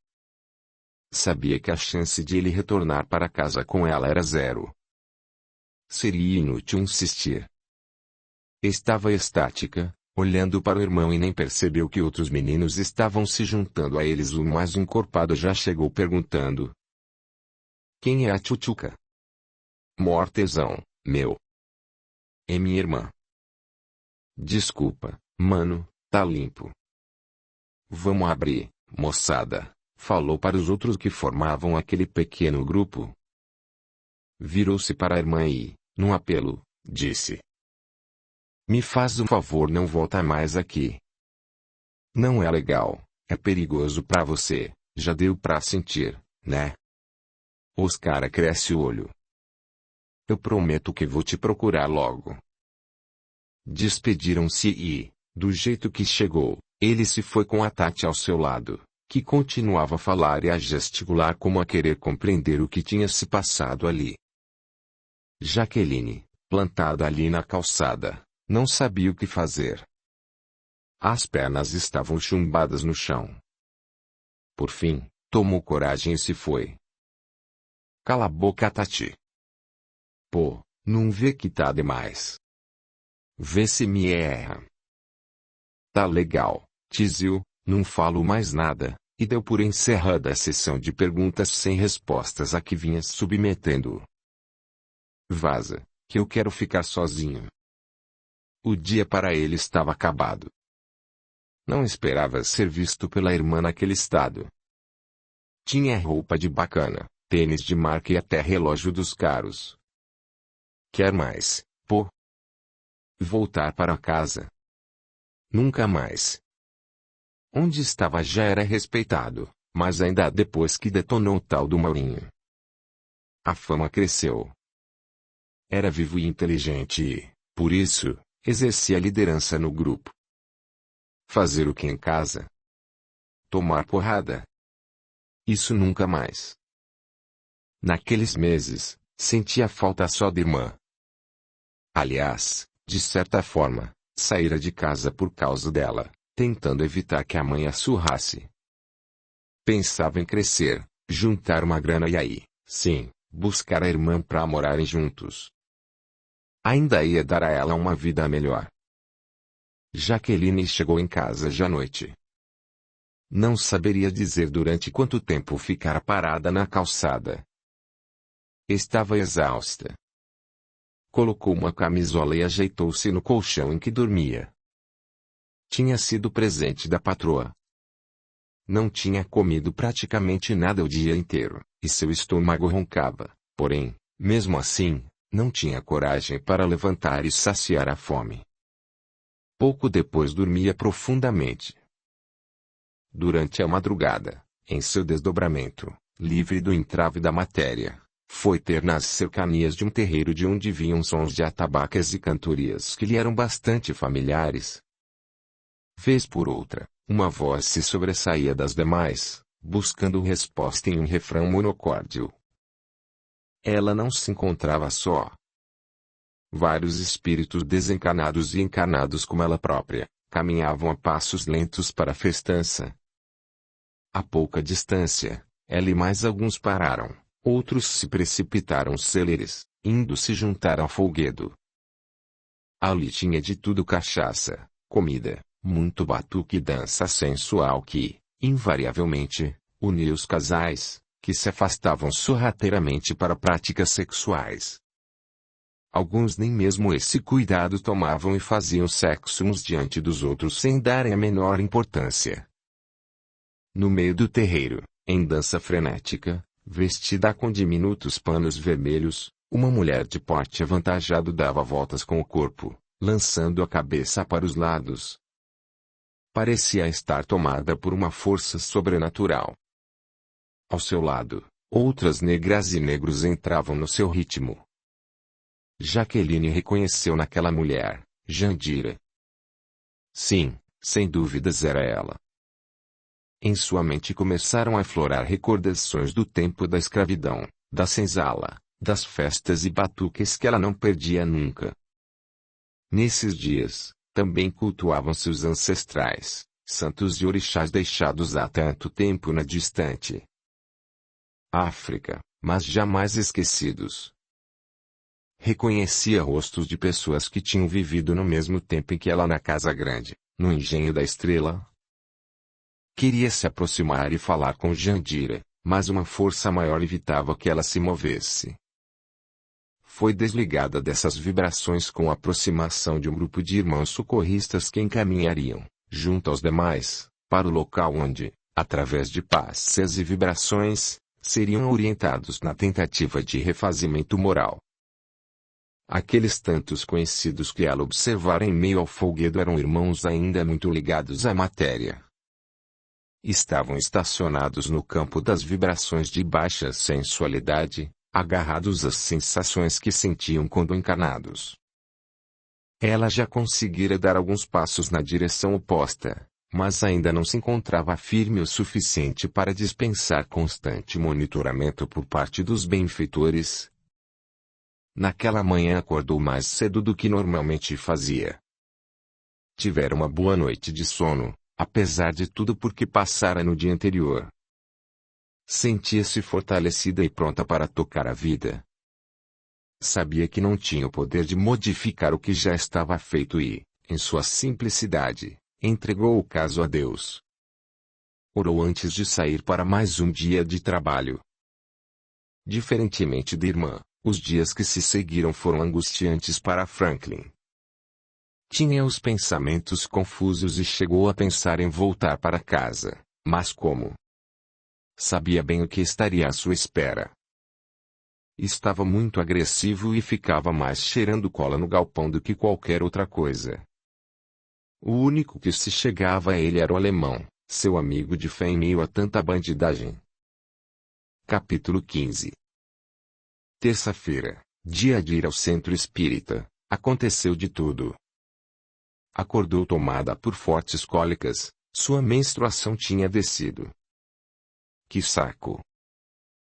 Sabia que a chance de ele retornar para casa com ela era zero. Seria inútil insistir. Estava estática, olhando para o irmão e nem percebeu que outros meninos estavam se juntando a eles. O mais encorpado já chegou perguntando: quem é a tchutchuca? Mortezão, meu. É minha irmã. Desculpa, mano, tá limpo. Vamos abrir, moçada, falou para os outros que formavam aquele pequeno grupo. Virou-se para a irmã e, num apelo, disse: me faz o favor, não volta mais aqui. Não é legal, é perigoso pra você, já deu pra sentir, né? Os cara cresce o olho. Eu prometo que vou te procurar logo. Despediram-se e, do jeito que chegou, ele se foi com a Tati ao seu lado, que continuava a falar e a gesticular como a querer compreender o que tinha se passado ali. Jaqueline, plantada ali na calçada, não sabia o que fazer. As pernas estavam chumbadas no chão. Por fim, tomou coragem e se foi. Cala a boca, Tati. Pô, não vê que tá demais. Vê se me erra. Tá legal, tizio, não falo mais nada, e deu por encerrada a sessão de perguntas sem respostas a que vinha submetendo. Vaza, que eu quero ficar sozinho. O dia para ele estava acabado. Não esperava ser visto pela irmã naquele estado. Tinha roupa de bacana, tênis de marca e até relógio dos caros. Quer mais, pô? Voltar para casa? Nunca mais. Onde estava já era respeitado, mas ainda depois que detonou o tal do Maurinho. A fama cresceu. Era vivo e inteligente e, por isso, exercia liderança no grupo. Fazer o que em casa? Tomar porrada? Isso nunca mais. Naqueles meses, sentia falta só da irmã. Aliás, de certa forma, saíra de casa por causa dela, tentando evitar que a mãe a surrasse. Pensava em crescer, juntar uma grana e aí, sim, buscar a irmã para morarem juntos. Ainda ia dar a ela uma vida melhor. Jaqueline chegou em casa já à noite. Não saberia dizer durante quanto tempo ficara parada na calçada. Estava exausta. Colocou uma camisola e ajeitou-se no colchão em que dormia. Tinha sido presente da patroa. Não tinha comido praticamente nada o dia inteiro, e seu estômago roncava, porém, mesmo assim, não tinha coragem para levantar e saciar a fome. Pouco depois dormia profundamente. Durante a madrugada, em seu desdobramento, livre do entrave da matéria, foi ter nas cercanias de um terreiro de onde vinham sons de atabaques e cantorias que lhe eram bastante familiares. Vez por outra, uma voz se sobressaía das demais, buscando resposta em um refrão monocórdio. Ela não se encontrava só. Vários espíritos desencarnados e encarnados como ela própria, caminhavam a passos lentos para a festança. A pouca distância, ela e mais alguns pararam, outros se precipitaram céleres, indo se juntar ao folguedo. Ali tinha de tudo: cachaça, comida, muito batuque e dança sensual que, invariavelmente, unia os casais, que se afastavam sorrateiramente para práticas sexuais. Alguns nem mesmo esse cuidado tomavam e faziam sexo uns diante dos outros sem darem a menor importância. No meio do terreiro, em dança frenética, vestida com diminutos panos vermelhos, uma mulher de porte avantajado dava voltas com o corpo, lançando a cabeça para os lados. Parecia estar tomada por uma força sobrenatural. Ao seu lado, outras negras e negros entravam no seu ritmo. Jaqueline reconheceu naquela mulher, Jandira. Sim, sem dúvidas era ela. Em sua mente começaram a aflorar recordações do tempo da escravidão, da senzala, das festas e batuques que ela não perdia nunca. Nesses dias, também cultuavam-se os ancestrais, santos e orixás deixados há tanto tempo na distante África, mas jamais esquecidos. Reconhecia rostos de pessoas que tinham vivido no mesmo tempo em que ela na Casa Grande, no Engenho da Estrela. Queria se aproximar e falar com Jandira, mas uma força maior evitava que ela se movesse. Foi desligada dessas vibrações com a aproximação de um grupo de irmãos socorristas que encaminhariam, junto aos demais, para o local onde, através de passes e vibrações, seriam orientados na tentativa de refazimento moral. Aqueles tantos conhecidos que ela observara em meio ao folguedo eram irmãos ainda muito ligados à matéria. Estavam estacionados no campo das vibrações de baixa sensualidade, agarrados às sensações que sentiam quando encarnados. Ela já conseguira dar alguns passos na direção oposta, mas ainda não se encontrava firme o suficiente para dispensar constante monitoramento por parte dos benfeitores. Naquela manhã acordou mais cedo do que normalmente fazia. Tivera uma boa noite de sono, apesar de tudo porque passara no dia anterior. Sentia-se fortalecida e pronta para tocar a vida. Sabia que não tinha o poder de modificar o que já estava feito e, em sua simplicidade, entregou o caso a Deus. Orou antes de sair para mais um dia de trabalho. Diferentemente da irmã, os dias que se seguiram foram angustiantes para Franklin. Tinha os pensamentos confusos e chegou a pensar em voltar para casa, mas como? Sabia bem o que estaria à sua espera. Estava muito agressivo e ficava mais cheirando cola no galpão do que qualquer outra coisa. O único que se chegava a ele era o alemão, seu amigo de fé em meio a tanta bandidagem. Capítulo 15. Terça-feira, dia de ir ao centro espírita, aconteceu de tudo. Acordou tomada por fortes cólicas, sua menstruação tinha descido. Que saco!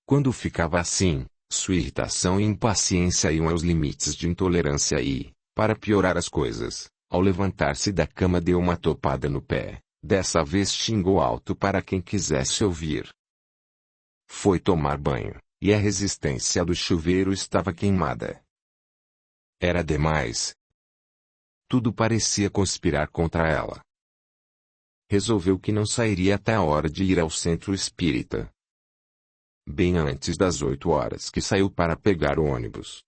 Quando ficava assim, sua irritação e impaciência iam aos limites de intolerância e, para piorar as coisas, ao levantar-se da cama deu uma topada no pé, dessa vez xingou alto para quem quisesse ouvir. Foi tomar banho, e a resistência do chuveiro estava queimada. Era demais. Tudo parecia conspirar contra ela. Resolveu que não sairia até a hora de ir ao centro espírita. Bem antes das 8 horas que saiu para pegar o ônibus.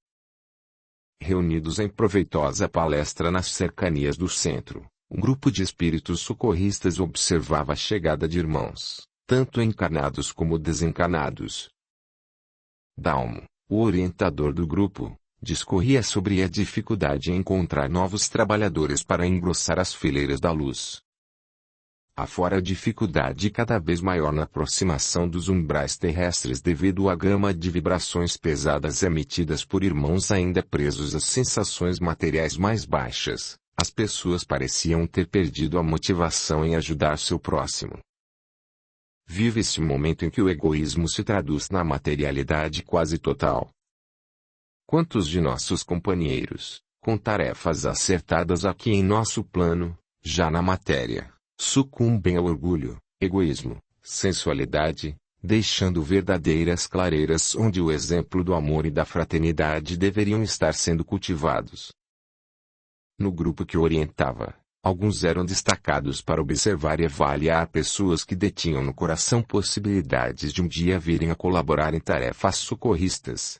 Reunidos em proveitosa palestra nas cercanias do centro, um grupo de espíritos socorristas observava a chegada de irmãos, tanto encarnados como desencarnados. Dalmo, o orientador do grupo, discorria sobre a dificuldade em encontrar novos trabalhadores para engrossar as fileiras da luz. Afora a dificuldade cada vez maior na aproximação dos umbrais terrestres devido à gama de vibrações pesadas emitidas por irmãos ainda presos às sensações materiais mais baixas, as pessoas pareciam ter perdido a motivação em ajudar seu próximo. Vive-se um momento em que o egoísmo se traduz na materialidade quase total. Quantos de nossos companheiros, com tarefas acertadas aqui em nosso plano, já na matéria, sucumbem ao orgulho, egoísmo, sensualidade, deixando verdadeiras clareiras onde o exemplo do amor e da fraternidade deveriam estar sendo cultivados. No grupo que orientava, alguns eram destacados para observar e avaliar pessoas que detinham no coração possibilidades de um dia virem a colaborar em tarefas socorristas.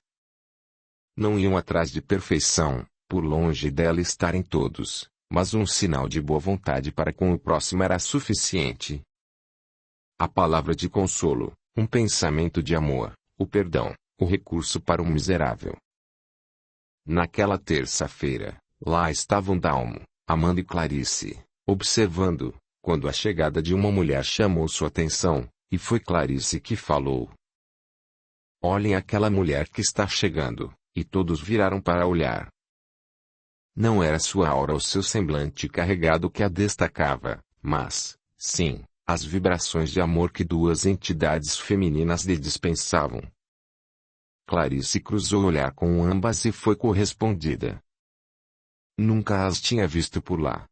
Não iam atrás de perfeição, por longe dela estarem todos, mas um sinal de boa vontade para com o próximo era suficiente. A palavra de consolo, um pensamento de amor, o perdão, o recurso para o miserável. Naquela terça-feira, lá estavam Dalmo, Amanda e Clarice, observando, quando a chegada de uma mulher chamou sua atenção, e foi Clarice que falou. Olhem aquela mulher que está chegando, e todos viraram para olhar. Não era sua aura ou seu semblante carregado que a destacava, mas, sim, as vibrações de amor que duas entidades femininas lhe dispensavam. Clarice cruzou o olhar com ambas e foi correspondida. Nunca as tinha visto por lá.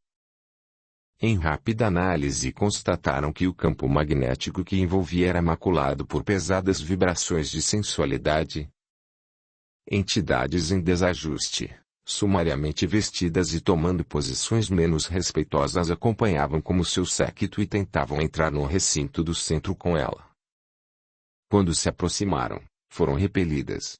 Em rápida análise constataram que o campo magnético que envolvia era maculado por pesadas vibrações de sensualidade. Entidades em desajuste, sumariamente vestidas e tomando posições menos respeitosas acompanhavam como seu séquito e tentavam entrar no recinto do centro com ela. Quando se aproximaram, foram repelidas.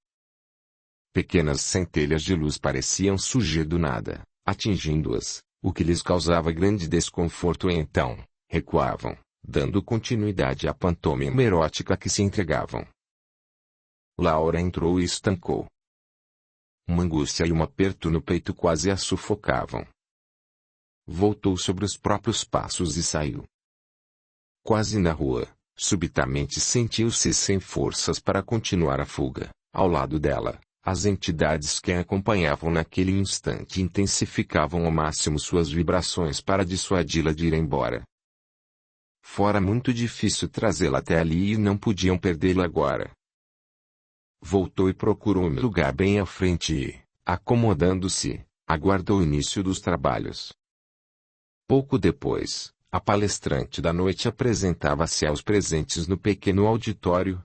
Pequenas centelhas de luz pareciam surgir do nada, atingindo-as, o que lhes causava grande desconforto e então, recuavam, dando continuidade à pantomima erótica que se entregavam. Laura entrou e estancou. Uma angústia e um aperto no peito quase a sufocavam. Voltou sobre os próprios passos e saiu. Quase na rua, subitamente sentiu-se sem forças para continuar a fuga. Ao lado dela, as entidades que a acompanhavam naquele instante intensificavam ao máximo suas vibrações para dissuadi-la de ir embora. Fora muito difícil trazê-la até ali e não podiam perdê-la agora. Voltou e procurou um lugar bem à frente e, acomodando-se, aguardou o início dos trabalhos. Pouco depois, a palestrante da noite apresentava-se aos presentes no pequeno auditório.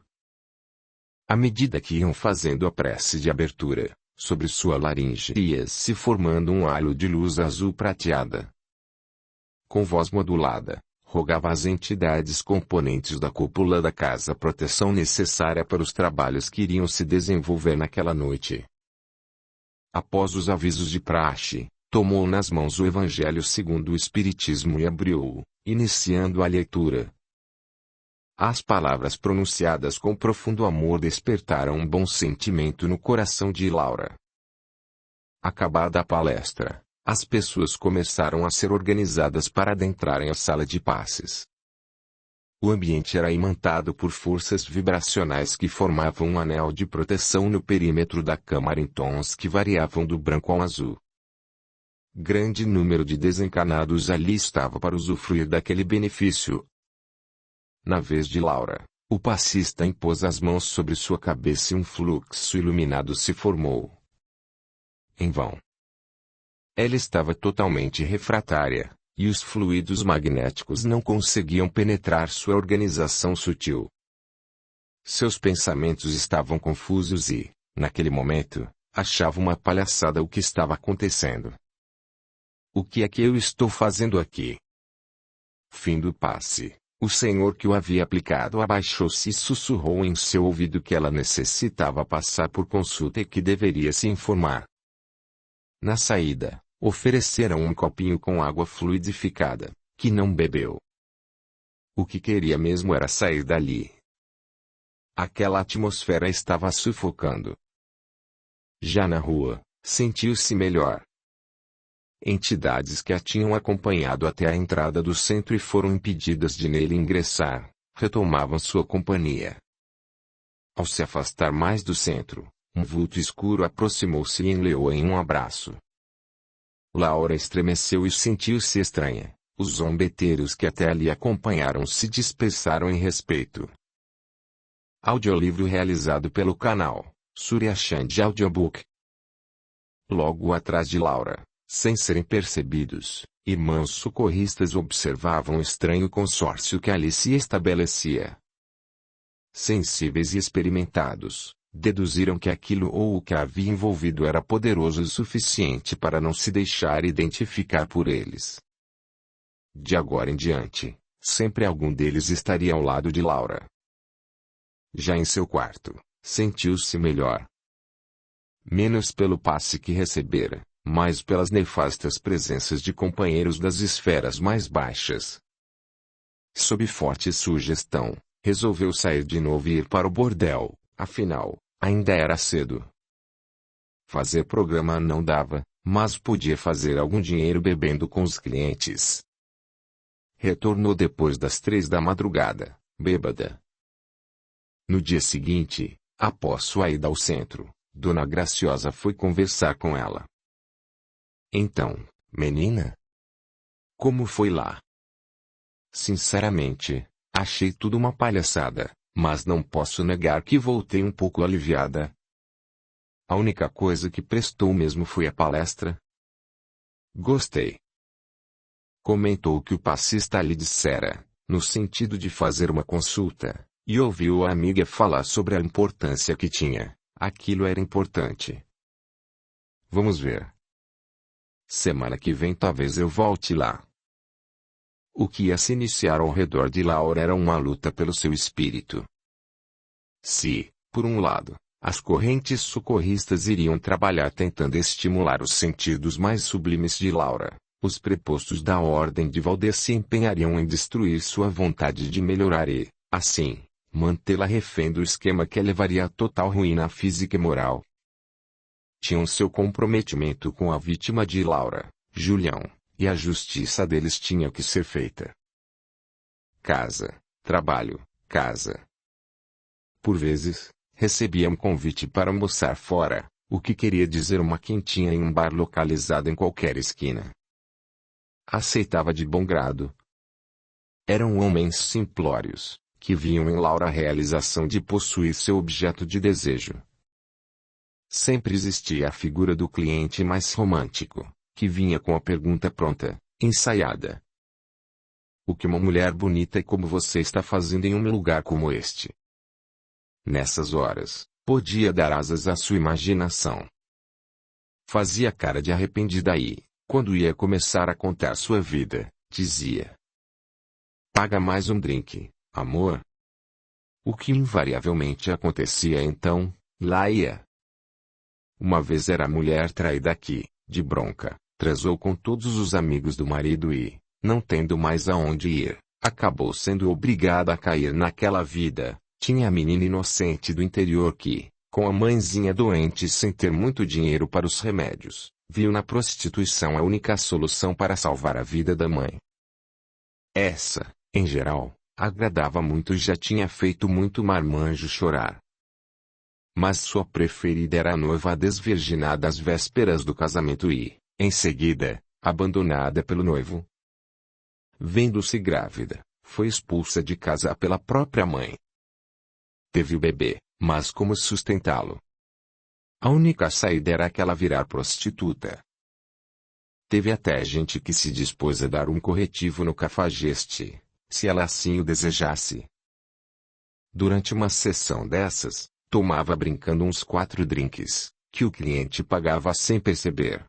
À medida que iam fazendo a prece de abertura, sobre sua laringe ia-se formando um halo de luz azul prateada. Com voz modulada, rogava às entidades componentes da cúpula da casa a proteção necessária para os trabalhos que iriam se desenvolver naquela noite. Após os avisos de praxe, tomou nas mãos o Evangelho segundo o Espiritismo e abriu-o, iniciando a leitura. As palavras pronunciadas com profundo amor despertaram um bom sentimento no coração de Laura. Acabada a palestra, as pessoas começaram a ser organizadas para adentrarem a sala de passes. O ambiente era imantado por forças vibracionais que formavam um anel de proteção no perímetro da câmara em tons que variavam do branco ao azul. Grande número de desencarnados ali estava para usufruir daquele benefício. Na vez de Laura, o passista impôs as mãos sobre sua cabeça e um fluxo iluminado se formou. Em vão. Ela estava totalmente refratária, e os fluidos magnéticos não conseguiam penetrar sua organização sutil. Seus pensamentos estavam confusos e, naquele momento, achava uma palhaçada o que estava acontecendo. O que é que eu estou fazendo aqui? Fim do passe. O senhor que o havia aplicado abaixou-se e sussurrou em seu ouvido que ela necessitava passar por consulta e que deveria se informar. Na saída, ofereceram um copinho com água fluidificada, que não bebeu. O que queria mesmo era sair dali. Aquela atmosfera estava sufocando. Já na rua, sentiu-se melhor. Entidades que a tinham acompanhado até a entrada do centro e foram impedidas de nele ingressar, retomavam sua companhia. Ao se afastar mais do centro, um vulto escuro aproximou-se e enleou em um abraço. Laura estremeceu e sentiu-se estranha. Os zombeteiros que até ali acompanharam se dispersaram em respeito. Audiolivro realizado pelo canal Surya Chand Audiobook. Logo atrás de Laura, sem serem percebidos, irmãos socorristas observavam o estranho consórcio que ali se estabelecia. Sensíveis e experimentados, deduziram que aquilo ou o que a havia envolvido era poderoso o suficiente para não se deixar identificar por eles. De agora em diante, sempre algum deles estaria ao lado de Laura. Já em seu quarto, sentiu-se melhor. Menos pelo passe que recebera, mas pelas nefastas presenças de companheiros das esferas mais baixas. Sob forte sugestão, resolveu sair de novo e ir para o bordel, afinal, ainda era cedo. Fazer programa não dava, mas podia fazer algum dinheiro bebendo com os clientes. Retornou depois das 3 da madrugada, bêbada. No dia seguinte, após sua ida ao centro, Dona Graciosa foi conversar com ela. Então, menina? Como foi lá? Sinceramente, achei tudo uma palhaçada, mas não posso negar que voltei um pouco aliviada. A única coisa que prestou mesmo foi a palestra. Gostei. Comentou o que o passista lhe dissera, no sentido de fazer uma consulta, e ouviu a amiga falar sobre a importância que tinha. Aquilo era importante. Vamos ver. Semana que vem talvez eu volte lá. O que ia se iniciar ao redor de Laura era uma luta pelo seu espírito. Se, por um lado, as correntes socorristas iriam trabalhar tentando estimular os sentidos mais sublimes de Laura, os prepostos da Ordem de Valdez se empenhariam em destruir sua vontade de melhorar e, assim, mantê-la refém do esquema que a levaria à total ruína física e moral. Tinham seu comprometimento com a vítima de Laura, Julião, e a justiça deles tinha que ser feita. Casa, trabalho, casa. Por vezes, recebia um convite para almoçar fora, o que queria dizer uma quentinha em um bar localizado em qualquer esquina. Aceitava de bom grado. Eram homens simplórios, que viam em Laura a realização de possuir seu objeto de desejo. Sempre existia a figura do cliente mais romântico, que vinha com a pergunta pronta, ensaiada. O que uma mulher bonita como você está fazendo em um lugar como este? Nessas horas, podia dar asas à sua imaginação. Fazia cara de arrependida e, quando ia começar a contar sua vida, dizia: paga mais um drink, amor. O que invariavelmente acontecia então, lá ia. Uma vez era a mulher traída que, de bronca, transou com todos os amigos do marido e, não tendo mais aonde ir, acabou sendo obrigada a cair naquela vida. Tinha a menina inocente do interior que, com a mãezinha doente sem ter muito dinheiro para os remédios, viu na prostituição a única solução para salvar a vida da mãe. Essa, em geral, agradava muito e já tinha feito muito marmanjo chorar. Mas sua preferida era a noiva desvirginada às vésperas do casamento e, em seguida, abandonada pelo noivo. Vendo-se grávida, foi expulsa de casa pela própria mãe. Teve o bebê, mas como sustentá-lo? A única saída era aquela virar prostituta. Teve até gente que se dispôs a dar um corretivo no cafajeste, se ela assim o desejasse. Durante uma sessão dessas, tomava brincando uns 4 drinks, que o cliente pagava sem perceber.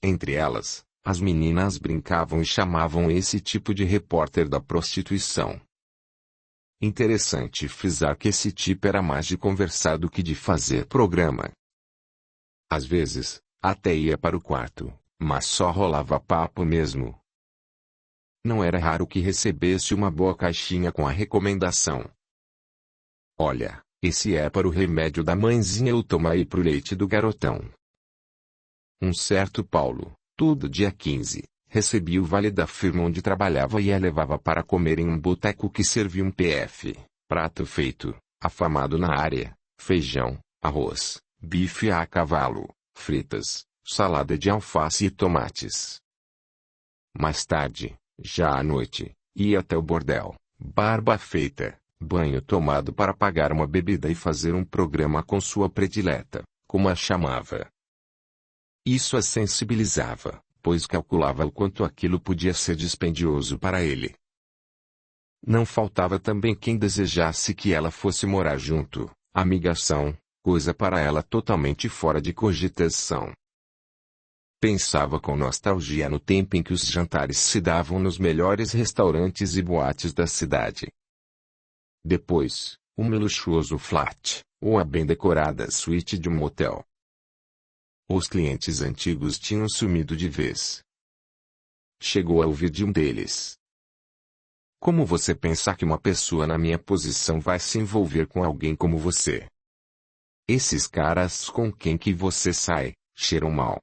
Entre elas, as meninas brincavam e chamavam esse tipo de repórter da prostituição. Interessante frisar que esse tipo era mais de conversar do que de fazer programa. Às vezes, até ia para o quarto, mas só rolava papo mesmo. Não era raro que recebesse uma boa caixinha com a recomendação: olha, esse é para o remédio da mãezinha ou toma aí pro leite do garotão. Um certo Paulo, todo dia 15, recebia o vale da firma onde trabalhava e a levava para comer em um boteco que servia um PF, prato feito, afamado na área, feijão, arroz, bife a cavalo, fritas, salada de alface e tomates. Mais tarde, já à noite, ia até o bordel, barba feita, banho tomado para pagar uma bebida e fazer um programa com sua predileta, como a chamava. Isso a sensibilizava, pois calculava o quanto aquilo podia ser dispendioso para ele. Não faltava também quem desejasse que ela fosse morar junto, amigação, coisa para ela totalmente fora de cogitação. Pensava com nostalgia no tempo em que os jantares se davam nos melhores restaurantes e boates da cidade. Depois, um luxuoso flat, ou a bem decorada suíte de um motel. Os clientes antigos tinham sumido de vez. Chegou a ouvir de um deles: como você pensa que uma pessoa na minha posição vai se envolver com alguém como você? Esses caras com quem que você sai, cheiram mal.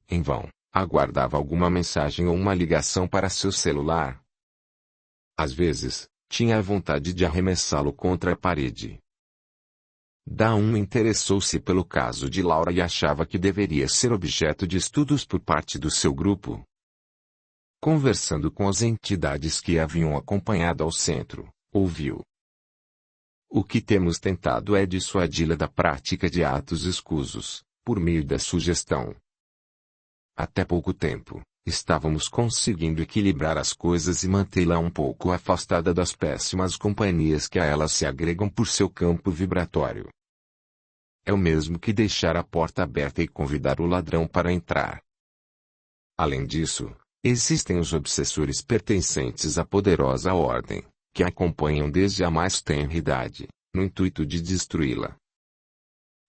Em vão, aguardava alguma mensagem ou uma ligação para seu celular. Às vezes, tinha a vontade de arremessá-lo contra a parede. Daum interessou-se pelo caso de Laura e achava que deveria ser objeto de estudos por parte do seu grupo. Conversando com as entidades que a haviam acompanhado ao centro, ouviu: o que temos tentado é dissuadi-la da prática de atos escusos, por meio da sugestão. Até pouco tempo, estávamos conseguindo equilibrar as coisas e mantê-la um pouco afastada das péssimas companhias que a ela se agregam por seu campo vibratório. É o mesmo que deixar a porta aberta e convidar o ladrão para entrar. Além disso, existem os obsessores pertencentes à poderosa ordem, que a acompanham desde a mais tenra idade, no intuito de destruí-la.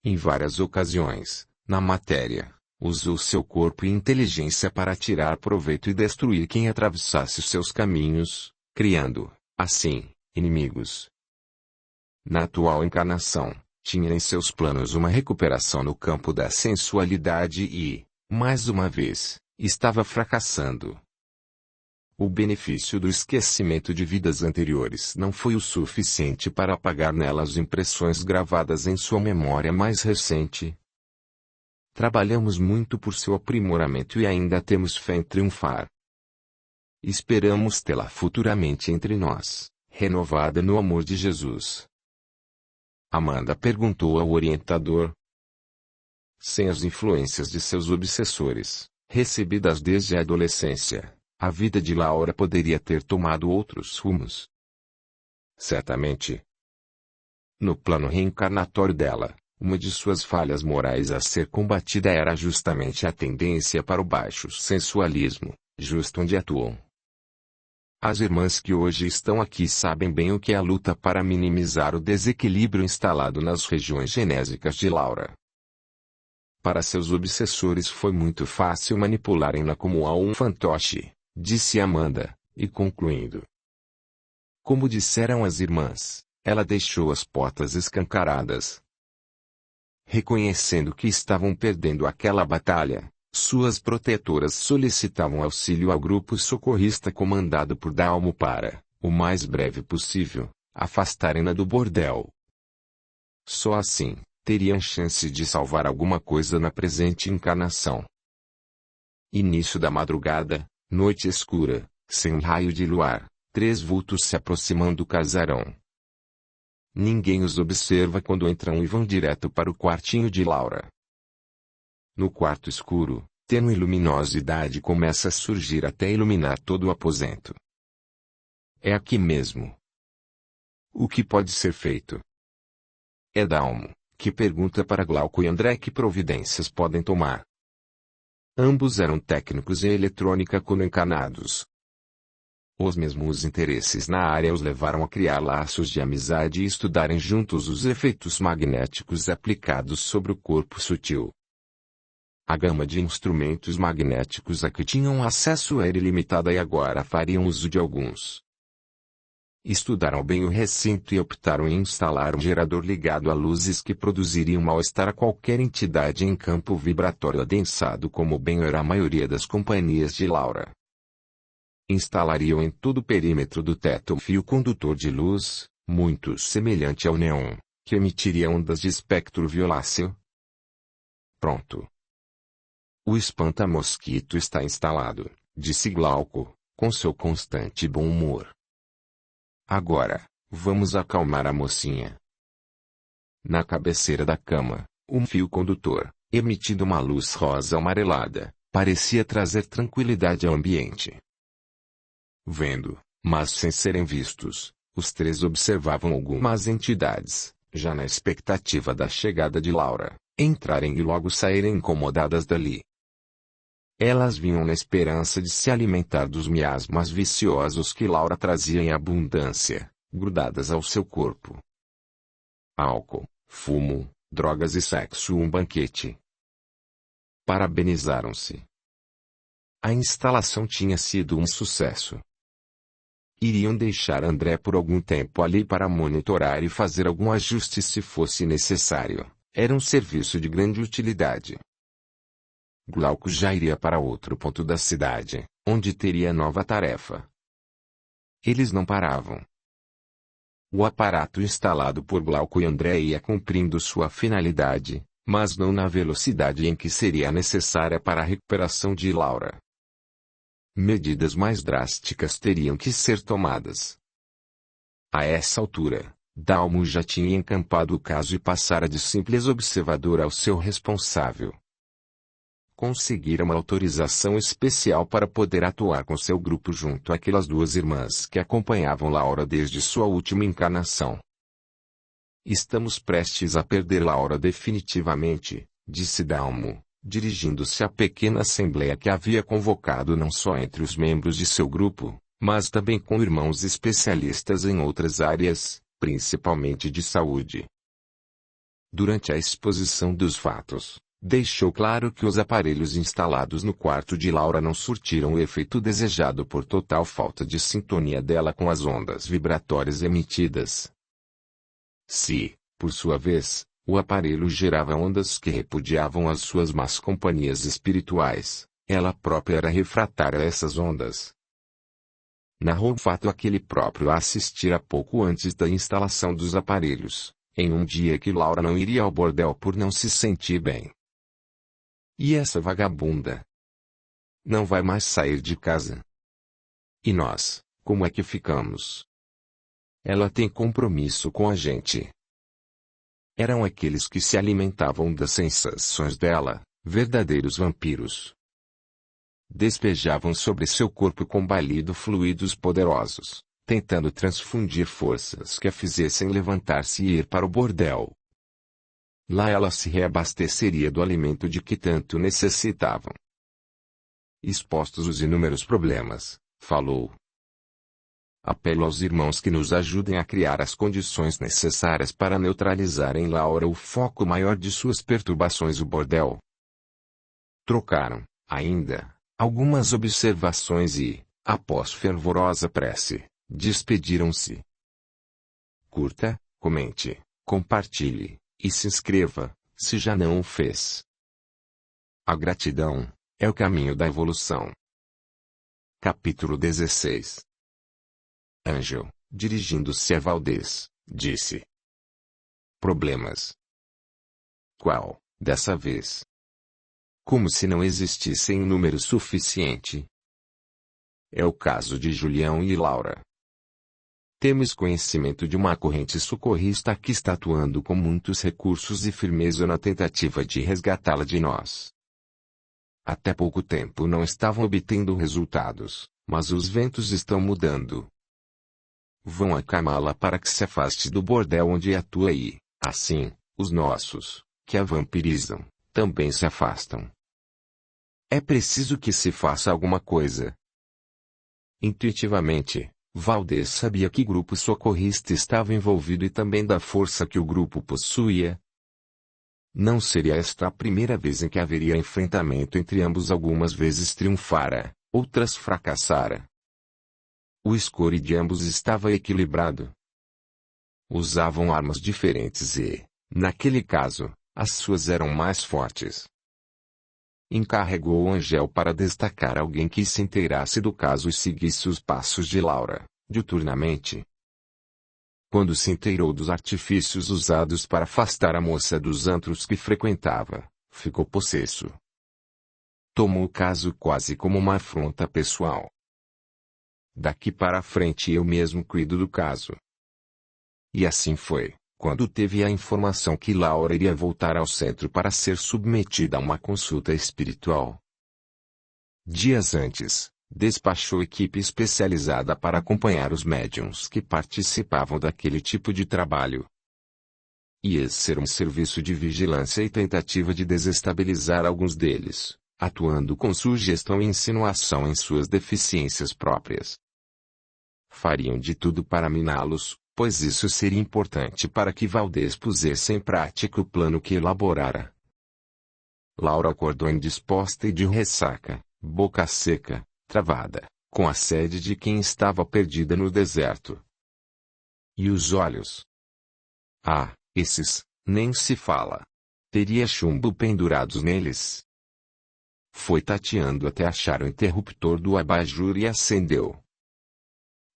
Em várias ocasiões, na matéria, usou seu corpo e inteligência para tirar proveito e destruir quem atravessasse seus caminhos, criando, assim, inimigos. Na atual encarnação, tinha em seus planos uma recuperação no campo da sensualidade e, mais uma vez, estava fracassando. O benefício do esquecimento de vidas anteriores não foi o suficiente para apagar nelas impressões gravadas em sua memória mais recente. Trabalhamos muito por seu aprimoramento e ainda temos fé em triunfar. Esperamos tê-la futuramente entre nós, renovada no amor de Jesus. Amanda perguntou ao orientador. Sem as influências de seus obsessores, recebidas desde a adolescência, a vida de Laura poderia ter tomado outros rumos. Certamente. No plano reencarnatório dela, uma de suas falhas morais a ser combatida era justamente a tendência para o baixo sensualismo, justo onde atuam. As irmãs que hoje estão aqui sabem bem o que é a luta para minimizar o desequilíbrio instalado nas regiões genésicas de Laura. Para seus obsessores foi muito fácil manipularem-na como a um fantoche, disse Amanda, e concluindo. Como disseram as irmãs, ela deixou as portas escancaradas. Reconhecendo que estavam perdendo aquela batalha, suas protetoras solicitavam auxílio ao grupo socorrista comandado por Dalmo para, o mais breve possível, afastarem-na do bordel. Só assim, teriam chance de salvar alguma coisa na presente encarnação. Início da madrugada, noite escura, sem um raio de luar, 3 vultos se aproximam do casarão. Ninguém os observa quando entram e vão direto para o quartinho de Laura. No quarto escuro, tênue luminosidade começa a surgir até iluminar todo o aposento. É aqui mesmo. O que pode ser feito? É Dalmo, que pergunta para Glauco e André que providências podem tomar. Ambos eram técnicos em eletrônica quando encarnados. Os mesmos interesses na área os levaram a criar laços de amizade e estudarem juntos os efeitos magnéticos aplicados sobre o corpo sutil. A gama de instrumentos magnéticos a que tinham acesso era ilimitada e agora fariam uso de alguns. Estudaram bem o recinto e optaram em instalar um gerador ligado a luzes que produziriam mal-estar a qualquer entidade em campo vibratório adensado como bem era a maioria das companhias de Laura. Instalariam em todo o perímetro do teto um fio condutor de luz, muito semelhante ao neon, que emitiria ondas de espectro violáceo. Pronto. O espanta-mosquito está instalado, disse Glauco, com seu constante bom humor. Agora, vamos acalmar a mocinha. Na cabeceira da cama, um fio condutor, emitindo uma luz rosa amarelada, parecia trazer tranquilidade ao ambiente. Vendo, mas sem serem vistos, os 3 observavam algumas entidades, já na expectativa da chegada de Laura, entrarem e logo saírem incomodadas dali. Elas vinham na esperança de se alimentar dos miasmas viciosos que Laura trazia em abundância, grudadas ao seu corpo. Álcool, fumo, drogas e sexo um banquete. Parabenizaram-se. A instalação tinha sido um sucesso. Iriam deixar André por algum tempo ali para monitorar e fazer algum ajuste se fosse necessário. Era um serviço de grande utilidade. Glauco já iria para outro ponto da cidade, onde teria nova tarefa. Eles não paravam. O aparato instalado por Glauco e André ia cumprindo sua finalidade, mas não na velocidade em que seria necessária para a recuperação de Laura. Medidas mais drásticas teriam que ser tomadas. A essa altura, Dalmo já tinha encampado o caso e passara de simples observador ao seu responsável. conseguira uma autorização especial para poder atuar com seu grupo junto àquelas duas irmãs que acompanhavam Laura desde sua última encarnação. Estamos prestes a perder Laura definitivamente, disse Dalmo, dirigindo-se à pequena assembleia que havia convocado não só entre os membros de seu grupo, mas também com irmãos especialistas em outras áreas, principalmente de saúde. Durante a exposição dos fatos, deixou claro que os aparelhos instalados no quarto de Laura não surtiram o efeito desejado por total falta de sintonia dela com as ondas vibratórias emitidas. Se, por sua vez, o aparelho gerava ondas que repudiavam as suas más companhias espirituais, ela própria era refratária a essas ondas. Narrou o fato a que ele próprio assistira pouco antes da instalação dos aparelhos, em um dia que Laura não iria ao bordel por não se sentir bem. E essa vagabunda? Não vai mais sair de casa. E nós, como é que ficamos? Ela tem compromisso com a gente. Eram aqueles que se alimentavam das sensações dela, verdadeiros vampiros. Despejavam sobre seu corpo combalido fluidos poderosos, tentando transfundir forças que a fizessem levantar-se e ir para o bordel. Lá ela se reabasteceria do alimento de que tanto necessitavam. Expostos os inúmeros problemas, falou. Apelo aos irmãos que nos ajudem a criar as condições necessárias para neutralizar em Laura o foco maior de suas perturbações, o bordel. Trocaram, ainda, algumas observações e, após fervorosa prece, despediram-se. Curta, comente, compartilhe, e se inscreva, se já não o fez. A gratidão é o caminho da evolução. Capítulo 16. Ângel, dirigindo-se a Valdez, disse. Problemas. Qual, dessa vez? Como se não existisse em número suficiente. É o caso de Julião e Laura. Temos conhecimento de uma corrente socorrista que está atuando com muitos recursos e firmeza na tentativa de resgatá-la de nós. Até pouco tempo não estavam obtendo resultados, mas os ventos estão mudando. Vão acalmá-la para que se afaste do bordel onde atua e, assim, os nossos, que a vampirizam, também se afastam. É preciso que se faça alguma coisa. Intuitivamente, Valdez sabia que grupo socorrista estava envolvido e também da força que o grupo possuía. Não seria esta a primeira vez em que haveria enfrentamento entre ambos. Algumas vezes triunfara, outras fracassara. O score de ambos estava equilibrado. Usavam armas diferentes e, naquele caso, as suas eram mais fortes. Encarregou Angel para destacar alguém que se inteirasse do caso e seguisse os passos de Laura, diuturnamente. Quando se inteirou dos artifícios usados para afastar a moça dos antros que frequentava, ficou possesso. Tomou o caso quase como uma afronta pessoal. Daqui para frente eu mesmo cuido do caso. E assim foi, quando teve a informação que Laura iria voltar ao centro para ser submetida a uma consulta espiritual. Dias antes, despachou equipe especializada para acompanhar os médiuns que participavam daquele tipo de trabalho. Ia ser um serviço de vigilância e tentativa de desestabilizar alguns deles, atuando com sugestão e insinuação em suas deficiências próprias. Fariam de tudo para miná-los, pois isso seria importante para que Valdez pusesse em prática o plano que elaborara. Laura acordou indisposta e de ressaca, boca seca, travada, com a sede de quem estava perdida no deserto. E os olhos? Ah, esses, nem se fala. Teria chumbo pendurados neles. Foi tateando até achar o interruptor do abajur e acendeu.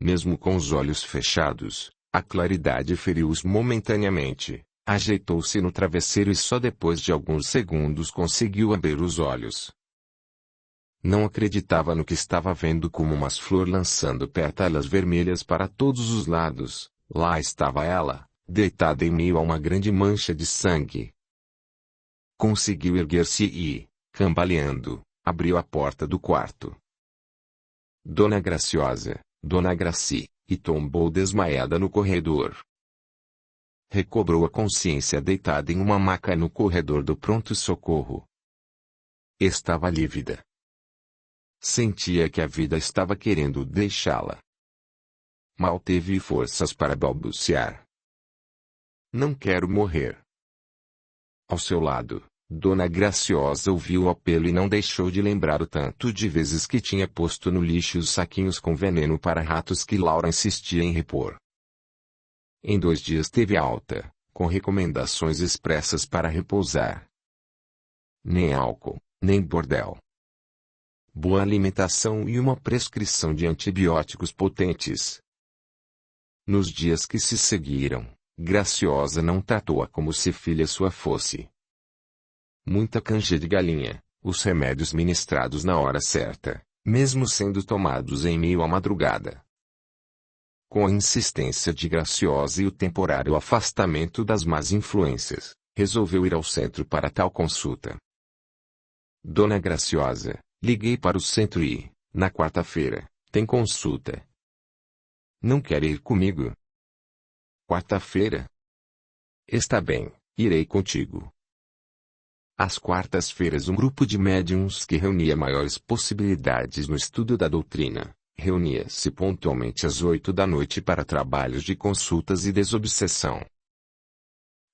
Mesmo com os olhos fechados, a claridade feriu-os momentaneamente. Ajeitou-se no travesseiro e só depois de alguns segundos conseguiu abrir os olhos. Não acreditava no que estava vendo, como uma flor lançando pétalas vermelhas para todos os lados. Lá estava ela, deitada em meio a uma grande mancha de sangue. Conseguiu erguer-se e, cambaleando, abriu a porta do quarto. Dona Graciosa, Dona Graci, e tombou desmaiada no corredor. Recobrou a consciência deitada em uma maca no corredor do pronto-socorro. Estava lívida. Sentia que a vida estava querendo deixá-la. Mal teve forças para balbuciar. Não quero morrer. Ao seu lado, Dona Graciosa ouviu o apelo e não deixou de lembrar o tanto de vezes que tinha posto no lixo os saquinhos com veneno para ratos que Laura insistia em repor. Em 2 dias teve alta, com recomendações expressas para repousar. Nem álcool, nem bordel. Boa alimentação e uma prescrição de antibióticos potentes. Nos dias que se seguiram, Graciosa não tratou-a como se filha sua fosse. Muita canja de galinha, os remédios ministrados na hora certa, mesmo sendo tomados em meio à madrugada. Com a insistência de Graciosa e o temporário afastamento das más influências, resolveu ir ao centro para tal consulta. Dona Graciosa, liguei para o centro e, na quarta-feira, tem consulta. Não quer ir comigo? Quarta-feira? Está bem, irei contigo. Às quartas-feiras um grupo de médiuns que reunia maiores possibilidades no estudo da doutrina, reunia-se pontualmente às 8 da noite para trabalhos de consultas e desobsessão.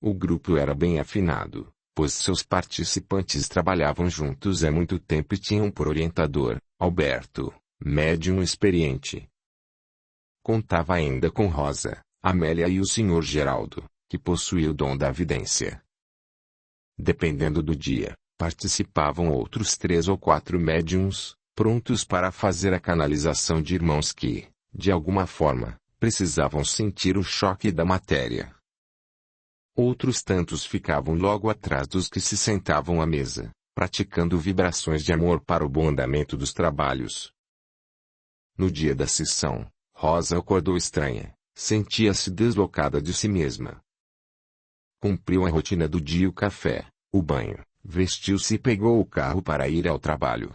O grupo era bem afinado, pois seus participantes trabalhavam juntos há muito tempo e tinham por orientador, Alberto, médium experiente. Contava ainda com Rosa, Amélia e o Sr. Geraldo, que possuía o dom da vidência. Dependendo do dia, participavam outros 3 ou 4 médiuns, prontos para fazer a canalização de irmãos que, de alguma forma, precisavam sentir o choque da matéria. Outros tantos ficavam logo atrás dos que se sentavam à mesa, praticando vibrações de amor para o bom andamento dos trabalhos. No dia da sessão, Rosa acordou estranha, sentia-se deslocada de si mesma. Cumpriu a rotina do dia: o café, o banho, vestiu-se e pegou o carro para ir ao trabalho.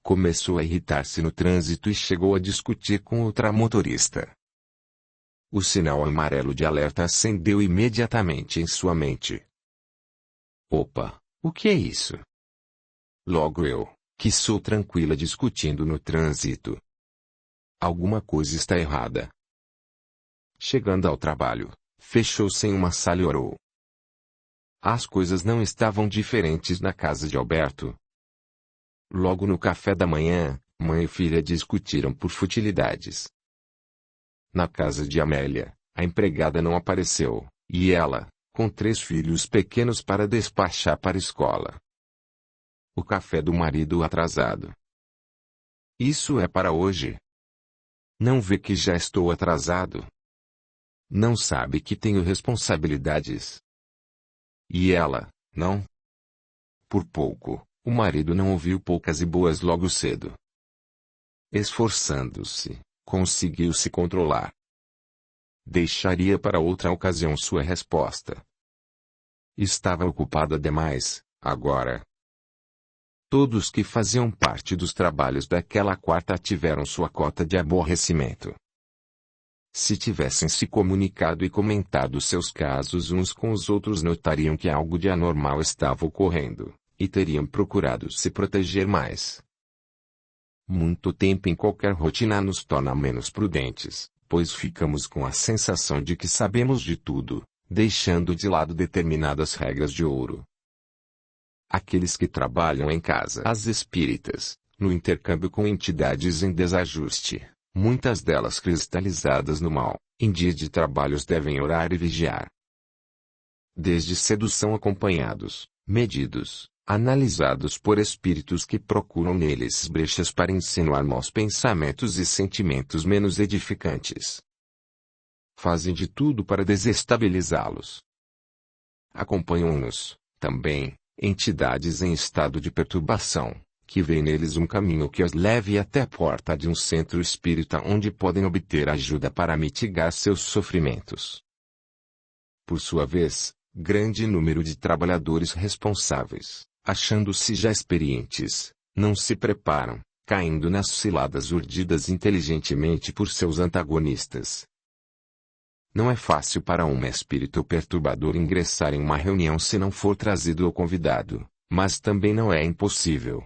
Começou a irritar-se no trânsito e chegou a discutir com outra motorista. O sinal amarelo de alerta acendeu imediatamente em sua mente. Opa, o que é isso? Logo eu, que sou tranquila discutindo no trânsito. Alguma coisa está errada. Chegando ao trabalho, fechou-se em uma sala e orou. As coisas não estavam diferentes na casa de Alberto. Logo no café da manhã, mãe e filha discutiram por futilidades. Na casa de Amélia, a empregada não apareceu, e ela, com 3 filhos pequenos para despachar para a escola. O café do marido atrasado. Isso é para hoje? Não vê que já estou atrasado? Não sabe que tenho responsabilidades? E ela, não? Por pouco, o marido não ouviu poucas e boas logo cedo. Esforçando-se, conseguiu se controlar. Deixaria para outra ocasião sua resposta. Estava ocupada demais, agora. Todos que faziam parte dos trabalhos daquela quarta tiveram sua cota de aborrecimento. Se tivessem se comunicado e comentado seus casos uns com os outros, notariam que algo de anormal estava ocorrendo, e teriam procurado se proteger mais. Muito tempo em qualquer rotina nos torna menos prudentes, pois ficamos com a sensação de que sabemos de tudo, deixando de lado determinadas regras de ouro. Aqueles que trabalham em casas espíritas, no intercâmbio com entidades em desajuste, muitas delas cristalizadas no mal, em dia de trabalhos devem orar e vigiar. Desde cedo são acompanhados, medidos, analisados por espíritos que procuram neles brechas para insinuar maus pensamentos e sentimentos menos edificantes. Fazem de tudo para desestabilizá-los. Acompanham-nos, também, entidades em estado de perturbação, que veem neles um caminho que os leve até a porta de um centro espírita onde podem obter ajuda para mitigar seus sofrimentos. Por sua vez, grande número de trabalhadores responsáveis, achando-se já experientes, não se preparam, caindo nas ciladas urdidas inteligentemente por seus antagonistas. Não é fácil para um espírito perturbador ingressar em uma reunião se não for trazido ou convidado, mas também não é impossível.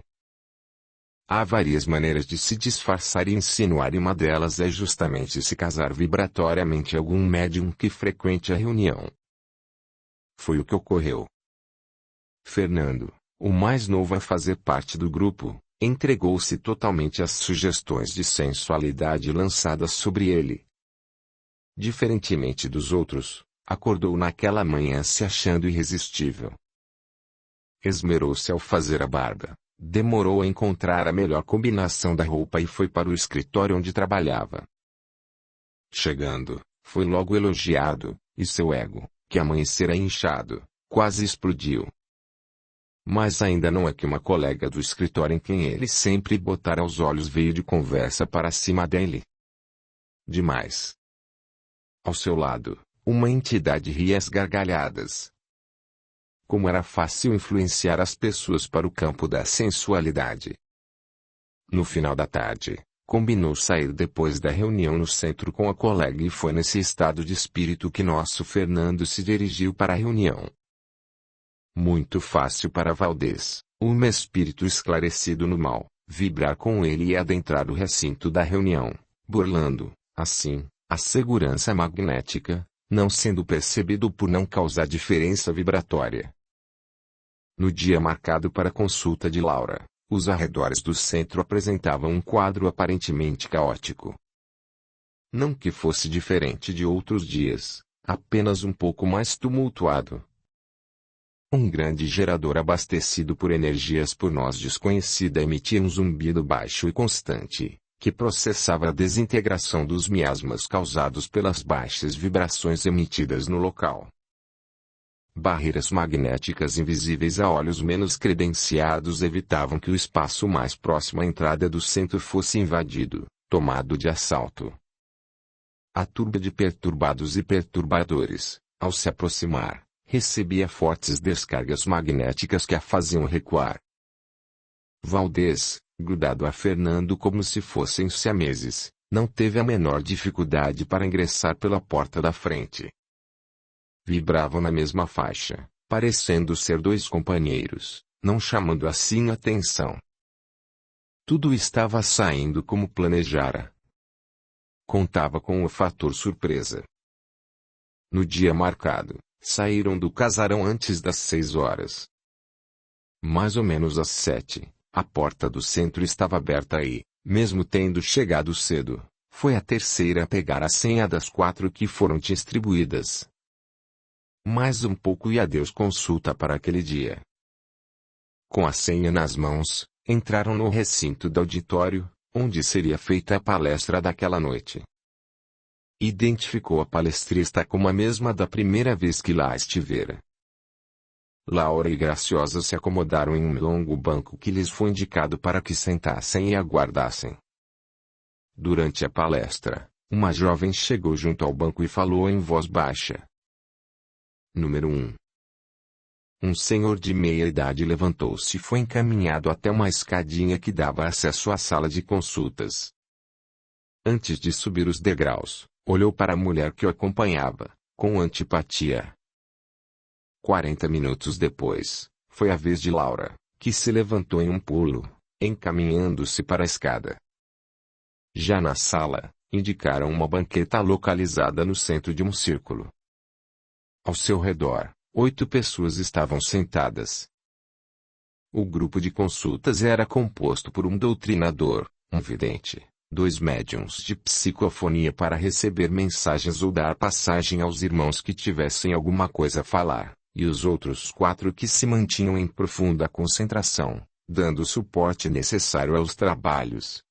Há várias maneiras de se disfarçar e insinuar, e uma delas é justamente se casar vibratoriamente algum médium que frequente a reunião. Foi o que ocorreu. Fernando, o mais novo a fazer parte do grupo, entregou-se totalmente às sugestões de sensualidade lançadas sobre ele. Diferentemente dos outros, acordou naquela manhã se achando irresistível. Esmerou-se ao fazer a barba, demorou a encontrar a melhor combinação da roupa e foi para o escritório onde trabalhava. Chegando, foi logo elogiado, e seu ego, que amanhecera inchado, quase explodiu. Mas ainda não é que uma colega do escritório em quem ele sempre botara os olhos veio de conversa para cima dele. Demais. Ao seu lado, uma entidade ria às gargalhadas. Como era fácil influenciar as pessoas para o campo da sensualidade. No final da tarde, combinou sair depois da reunião no centro com a colega e foi nesse estado de espírito que nosso Fernando se dirigiu para a reunião. Muito fácil para Valdez, um espírito esclarecido no mal, vibrar com ele e adentrar o recinto da reunião, burlando, assim, a segurança magnética, não sendo percebido por não causar diferença vibratória. No dia marcado para a consulta de Laura, os arredores do centro apresentavam um quadro aparentemente caótico. Não que fosse diferente de outros dias, apenas um pouco mais tumultuado. Um grande gerador abastecido por energias por nós desconhecida emitia um zumbido baixo e constante, que processava a desintegração dos miasmas causados pelas baixas vibrações emitidas no local. Barreiras magnéticas invisíveis a olhos menos credenciados evitavam que o espaço mais próximo à entrada do centro fosse invadido, tomado de assalto. A turba de perturbados e perturbadores, ao se aproximar, recebia fortes descargas magnéticas que a faziam recuar. Valdez, grudado a Fernando como se fossem siameses, não teve a menor dificuldade para ingressar pela porta da frente. Vibravam na mesma faixa, parecendo ser dois companheiros, não chamando assim atenção. Tudo estava saindo como planejara. Contava com o fator surpresa. No dia marcado, saíram do casarão antes das 6 horas. Mais ou menos às 7, a porta do centro estava aberta e, mesmo tendo chegado cedo, foi a terceira a pegar a senha das 4 que foram distribuídas. Mais um pouco e adeus consulta para aquele dia. Com a senha nas mãos, entraram no recinto do auditório, onde seria feita a palestra daquela noite. Identificou a palestrista como a mesma da primeira vez que lá estivera. Laura e Graciosa se acomodaram em um longo banco que lhes foi indicado para que sentassem e aguardassem. Durante a palestra, uma jovem chegou junto ao banco e falou em voz baixa. Número 1. Um senhor de meia idade levantou-se e foi encaminhado até uma escadinha que dava acesso à sala de consultas. Antes de subir os degraus, olhou para a mulher que o acompanhava, com antipatia. 40 minutos depois, foi a vez de Laura, que se levantou em um pulo, encaminhando-se para a escada. Já na sala, indicaram uma banqueta localizada no centro de um círculo. Ao seu redor, 8 pessoas estavam sentadas. O grupo de consultas era composto por um doutrinador, um vidente, 2 médiuns de psicofonia para receber mensagens ou dar passagem aos irmãos que tivessem alguma coisa a falar, e os outros 4 que se mantinham em profunda concentração, dando o suporte necessário aos trabalhos.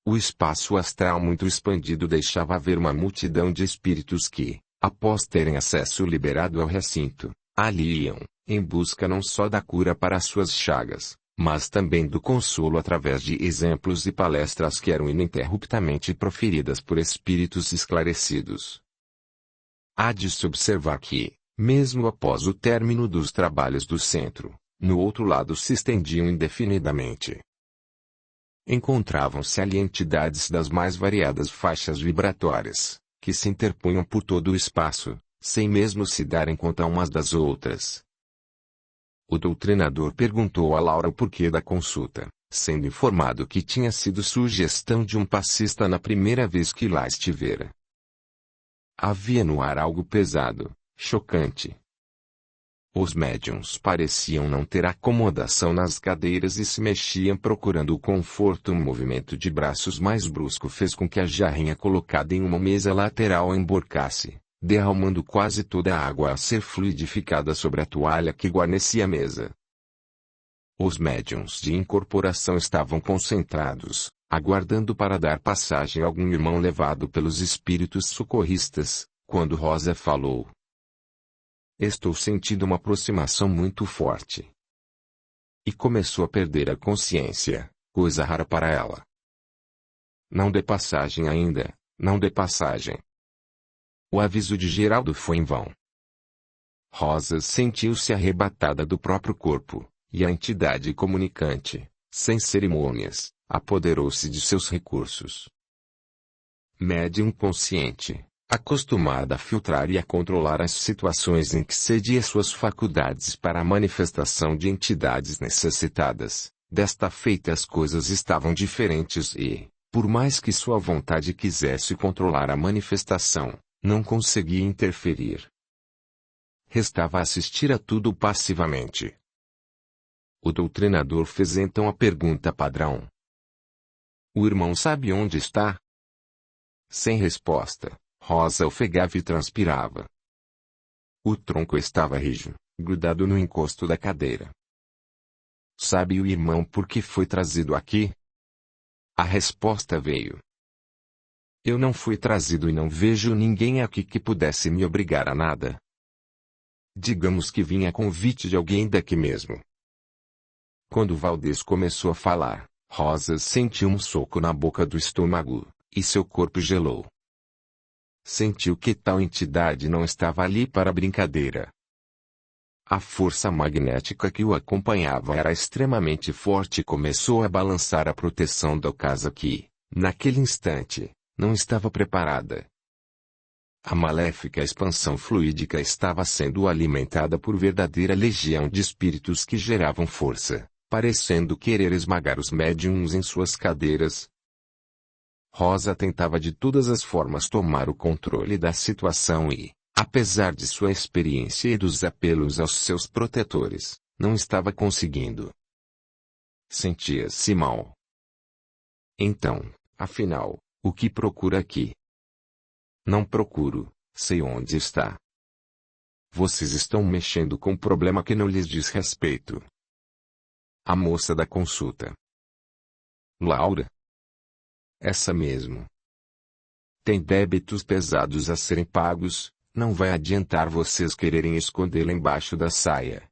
O espaço astral muito expandido deixava ver uma multidão de espíritos que, após terem acesso liberado ao recinto, ali iam, em busca não só da cura para suas chagas, mas também do consolo através de exemplos e palestras que eram ininterruptamente proferidas por espíritos esclarecidos. Há de se observar que, mesmo após o término dos trabalhos do centro, no outro lado se estendiam indefinidamente. Encontravam-se ali entidades das mais variadas faixas vibratórias, que se interpunham por todo o espaço, sem mesmo se darem conta umas das outras. O doutrinador perguntou a Laura o porquê da consulta, sendo informado que tinha sido sugestão de um passista na primeira vez que lá estivera. Havia no ar algo pesado, chocante. Os médiuns pareciam não ter acomodação nas cadeiras e se mexiam procurando o conforto. Um movimento de braços mais brusco fez com que a jarrinha colocada em uma mesa lateral emborcasse, derramando quase toda a água a ser fluidificada sobre a toalha que guarnecia a mesa. Os médiuns de incorporação estavam concentrados, aguardando para dar passagem a algum irmão levado pelos espíritos socorristas, quando Rosa falou. Estou sentindo uma aproximação muito forte. E começou a perder a consciência, coisa rara para ela. Não dê passagem ainda, não dê passagem. O aviso de Geraldo foi em vão. Rosa sentiu-se arrebatada do próprio corpo, e a entidade comunicante, sem cerimônias, apoderou-se de seus recursos. Médium consciente, acostumada a filtrar e a controlar as situações em que cedia suas faculdades para a manifestação de entidades necessitadas, desta feita as coisas estavam diferentes e, por mais que sua vontade quisesse controlar a manifestação, não conseguia interferir. Restava assistir a tudo passivamente. O doutrinador fez então a pergunta padrão. O irmão sabe onde está? Sem resposta, Rosa ofegava e transpirava. O tronco estava rijo, grudado no encosto da cadeira. Sabe o irmão por que foi trazido aqui? A resposta veio. Eu não fui trazido e não vejo ninguém aqui que pudesse me obrigar a nada. Digamos que vim a convite de alguém daqui mesmo. Quando Valdez começou a falar, Rosa sentiu um soco na boca do estômago, e seu corpo gelou. Sentiu que tal entidade não estava ali para brincadeira. A força magnética que o acompanhava era extremamente forte e começou a balançar a proteção da casa que, naquele instante, não estava preparada. A maléfica expansão fluídica estava sendo alimentada por verdadeira legião de espíritos que geravam força, parecendo querer esmagar os médiums em suas cadeiras. Rosa tentava de todas as formas tomar o controle da situação e, apesar de sua experiência e dos apelos aos seus protetores, não estava conseguindo. Sentia-se mal. Então, afinal, o que procura aqui? Não procuro, sei onde está. Vocês estão mexendo com um problema que não lhes diz respeito. A moça da consulta. Laura? Essa mesmo. Tem débitos pesados a serem pagos, não vai adiantar vocês quererem escondê-la embaixo da saia.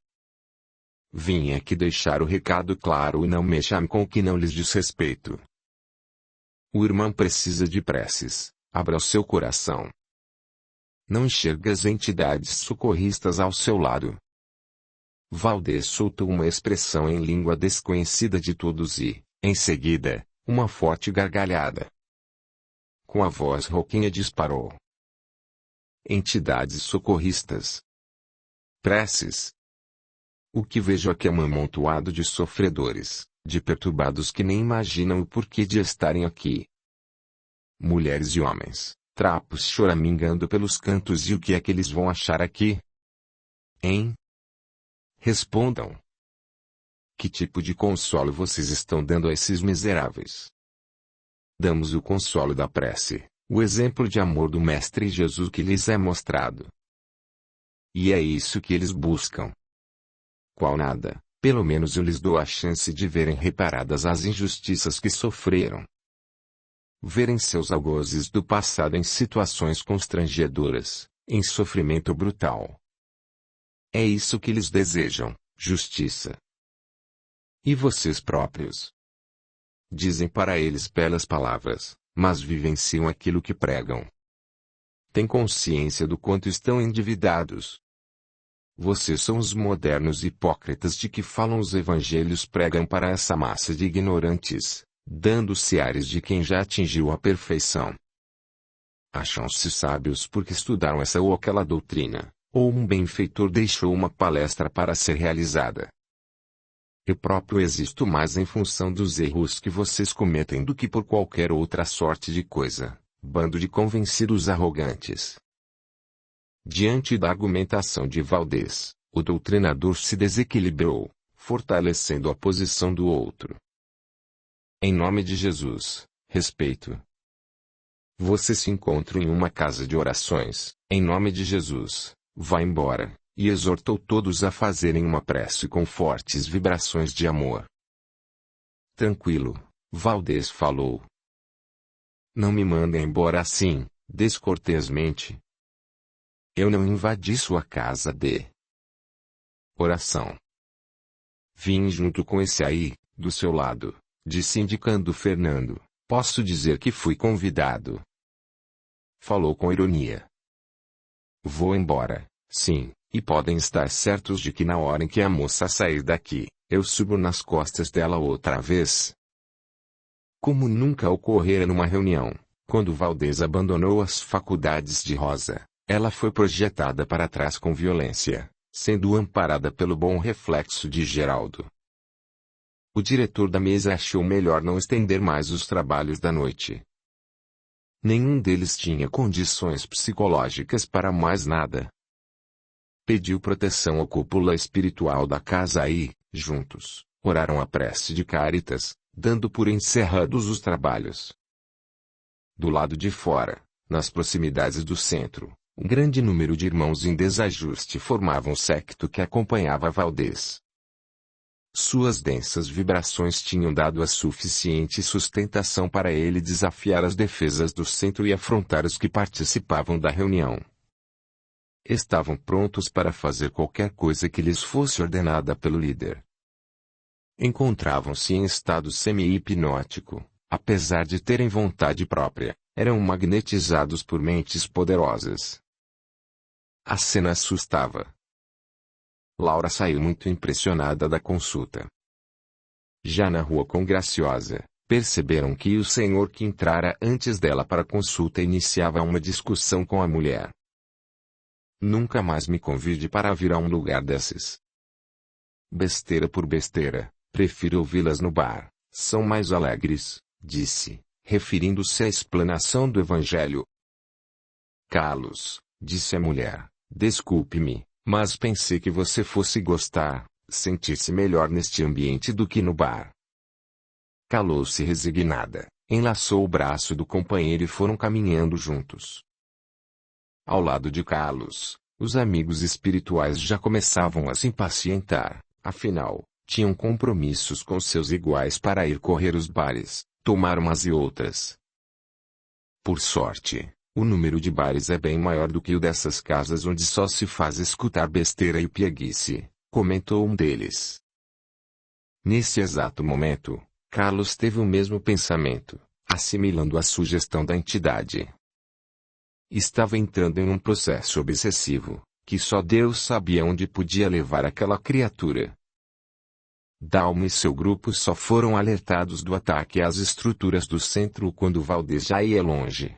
Vim aqui deixar o recado claro e não mexam com o que não lhes diz respeito. O irmão precisa de preces, abra o seu coração. Não enxerga as entidades socorristas ao seu lado. Valdez soltou uma expressão em língua desconhecida de todos e, em seguida, uma forte gargalhada. Com a voz rouquinha disparou. Entidades socorristas. Preces. O que vejo aqui é um amontoado de sofredores, de perturbados que nem imaginam o porquê de estarem aqui. Mulheres e homens, trapos choramingando pelos cantos, e o que é que eles vão achar aqui? Hein? Respondam. Que tipo de consolo vocês estão dando a esses miseráveis? Damos o consolo da prece, o exemplo de amor do Mestre Jesus que lhes é mostrado. E é isso que eles buscam. Qual nada, pelo menos eu lhes dou a chance de verem reparadas as injustiças que sofreram. Verem seus algozes do passado em situações constrangedoras, em sofrimento brutal. É isso que eles desejam, justiça. E vocês próprios? Dizem para eles belas palavras, mas vivenciam aquilo que pregam. Têm consciência do quanto estão endividados. Vocês são os modernos hipócritas de que falam os evangelhos pregam para essa massa de ignorantes, dando-se ares de quem já atingiu a perfeição. Acham-se sábios porque estudaram essa ou aquela doutrina, ou um benfeitor deixou uma palestra para ser realizada. Eu próprio existo mais em função dos erros que vocês cometem do que por qualquer outra sorte de coisa, bando de convencidos arrogantes. Diante da argumentação de Valdez, o doutrinador se desequilibrou, fortalecendo a posição do outro. Em nome de Jesus, respeito. Você se encontra em uma casa de orações, em nome de Jesus, vá embora, e exortou todos a fazerem uma prece com fortes vibrações de amor. Tranquilo, Valdez falou. Não me mandem embora assim, descortesmente. Eu não invadi sua casa de oração. Vim junto com esse aí, do seu lado, disse indicando Fernando. Posso dizer que fui convidado. Falou com ironia. Vou embora, sim, e podem estar certos de que na hora em que a moça sair daqui, eu subo nas costas dela outra vez. Como nunca ocorrera numa reunião, quando Valdez abandonou as faculdades de Rosa, ela foi projetada para trás com violência, sendo amparada pelo bom reflexo de Geraldo. O diretor da mesa achou melhor não estender mais os trabalhos da noite. Nenhum deles tinha condições psicológicas para mais nada. Pediu proteção à cúpula espiritual da casa e, juntos, oraram a prece de Cáritas, dando por encerrados os trabalhos. Do lado de fora, nas proximidades do centro, um grande número de irmãos em desajuste formavam o séquito que acompanhava Valdez. Suas densas vibrações tinham dado a suficiente sustentação para ele desafiar as defesas do centro e afrontar os que participavam da reunião. Estavam prontos para fazer qualquer coisa que lhes fosse ordenada pelo líder. Encontravam-se em estado semi-hipnótico, apesar de terem vontade própria, eram magnetizados por mentes poderosas. A cena assustava. Laura saiu muito impressionada da consulta. Já na rua com Graciosa, perceberam que o senhor que entrara antes dela para a consulta iniciava uma discussão com a mulher. Nunca mais me convide para vir a um lugar desses. Besteira por besteira, prefiro ouvi-las no bar, são mais alegres, disse, referindo-se à explanação do evangelho. Carlos, disse a mulher, desculpe-me, mas pensei que você fosse gostar, sentir-se melhor neste ambiente do que no bar. Calou-se resignada, enlaçou o braço do companheiro e foram caminhando juntos. Ao lado de Carlos, os amigos espirituais já começavam a se impacientar, afinal, tinham compromissos com seus iguais para ir correr os bares, tomar umas e outras. Por sorte, o número de bares é bem maior do que o dessas casas onde só se faz escutar besteira e pieguice, comentou um deles. Nesse exato momento, Carlos teve o mesmo pensamento, assimilando a sugestão da entidade. Estava entrando em um processo obsessivo, que só Deus sabia onde podia levar aquela criatura. Dalma e seu grupo só foram alertados do ataque às estruturas do centro quando Valdez já ia longe.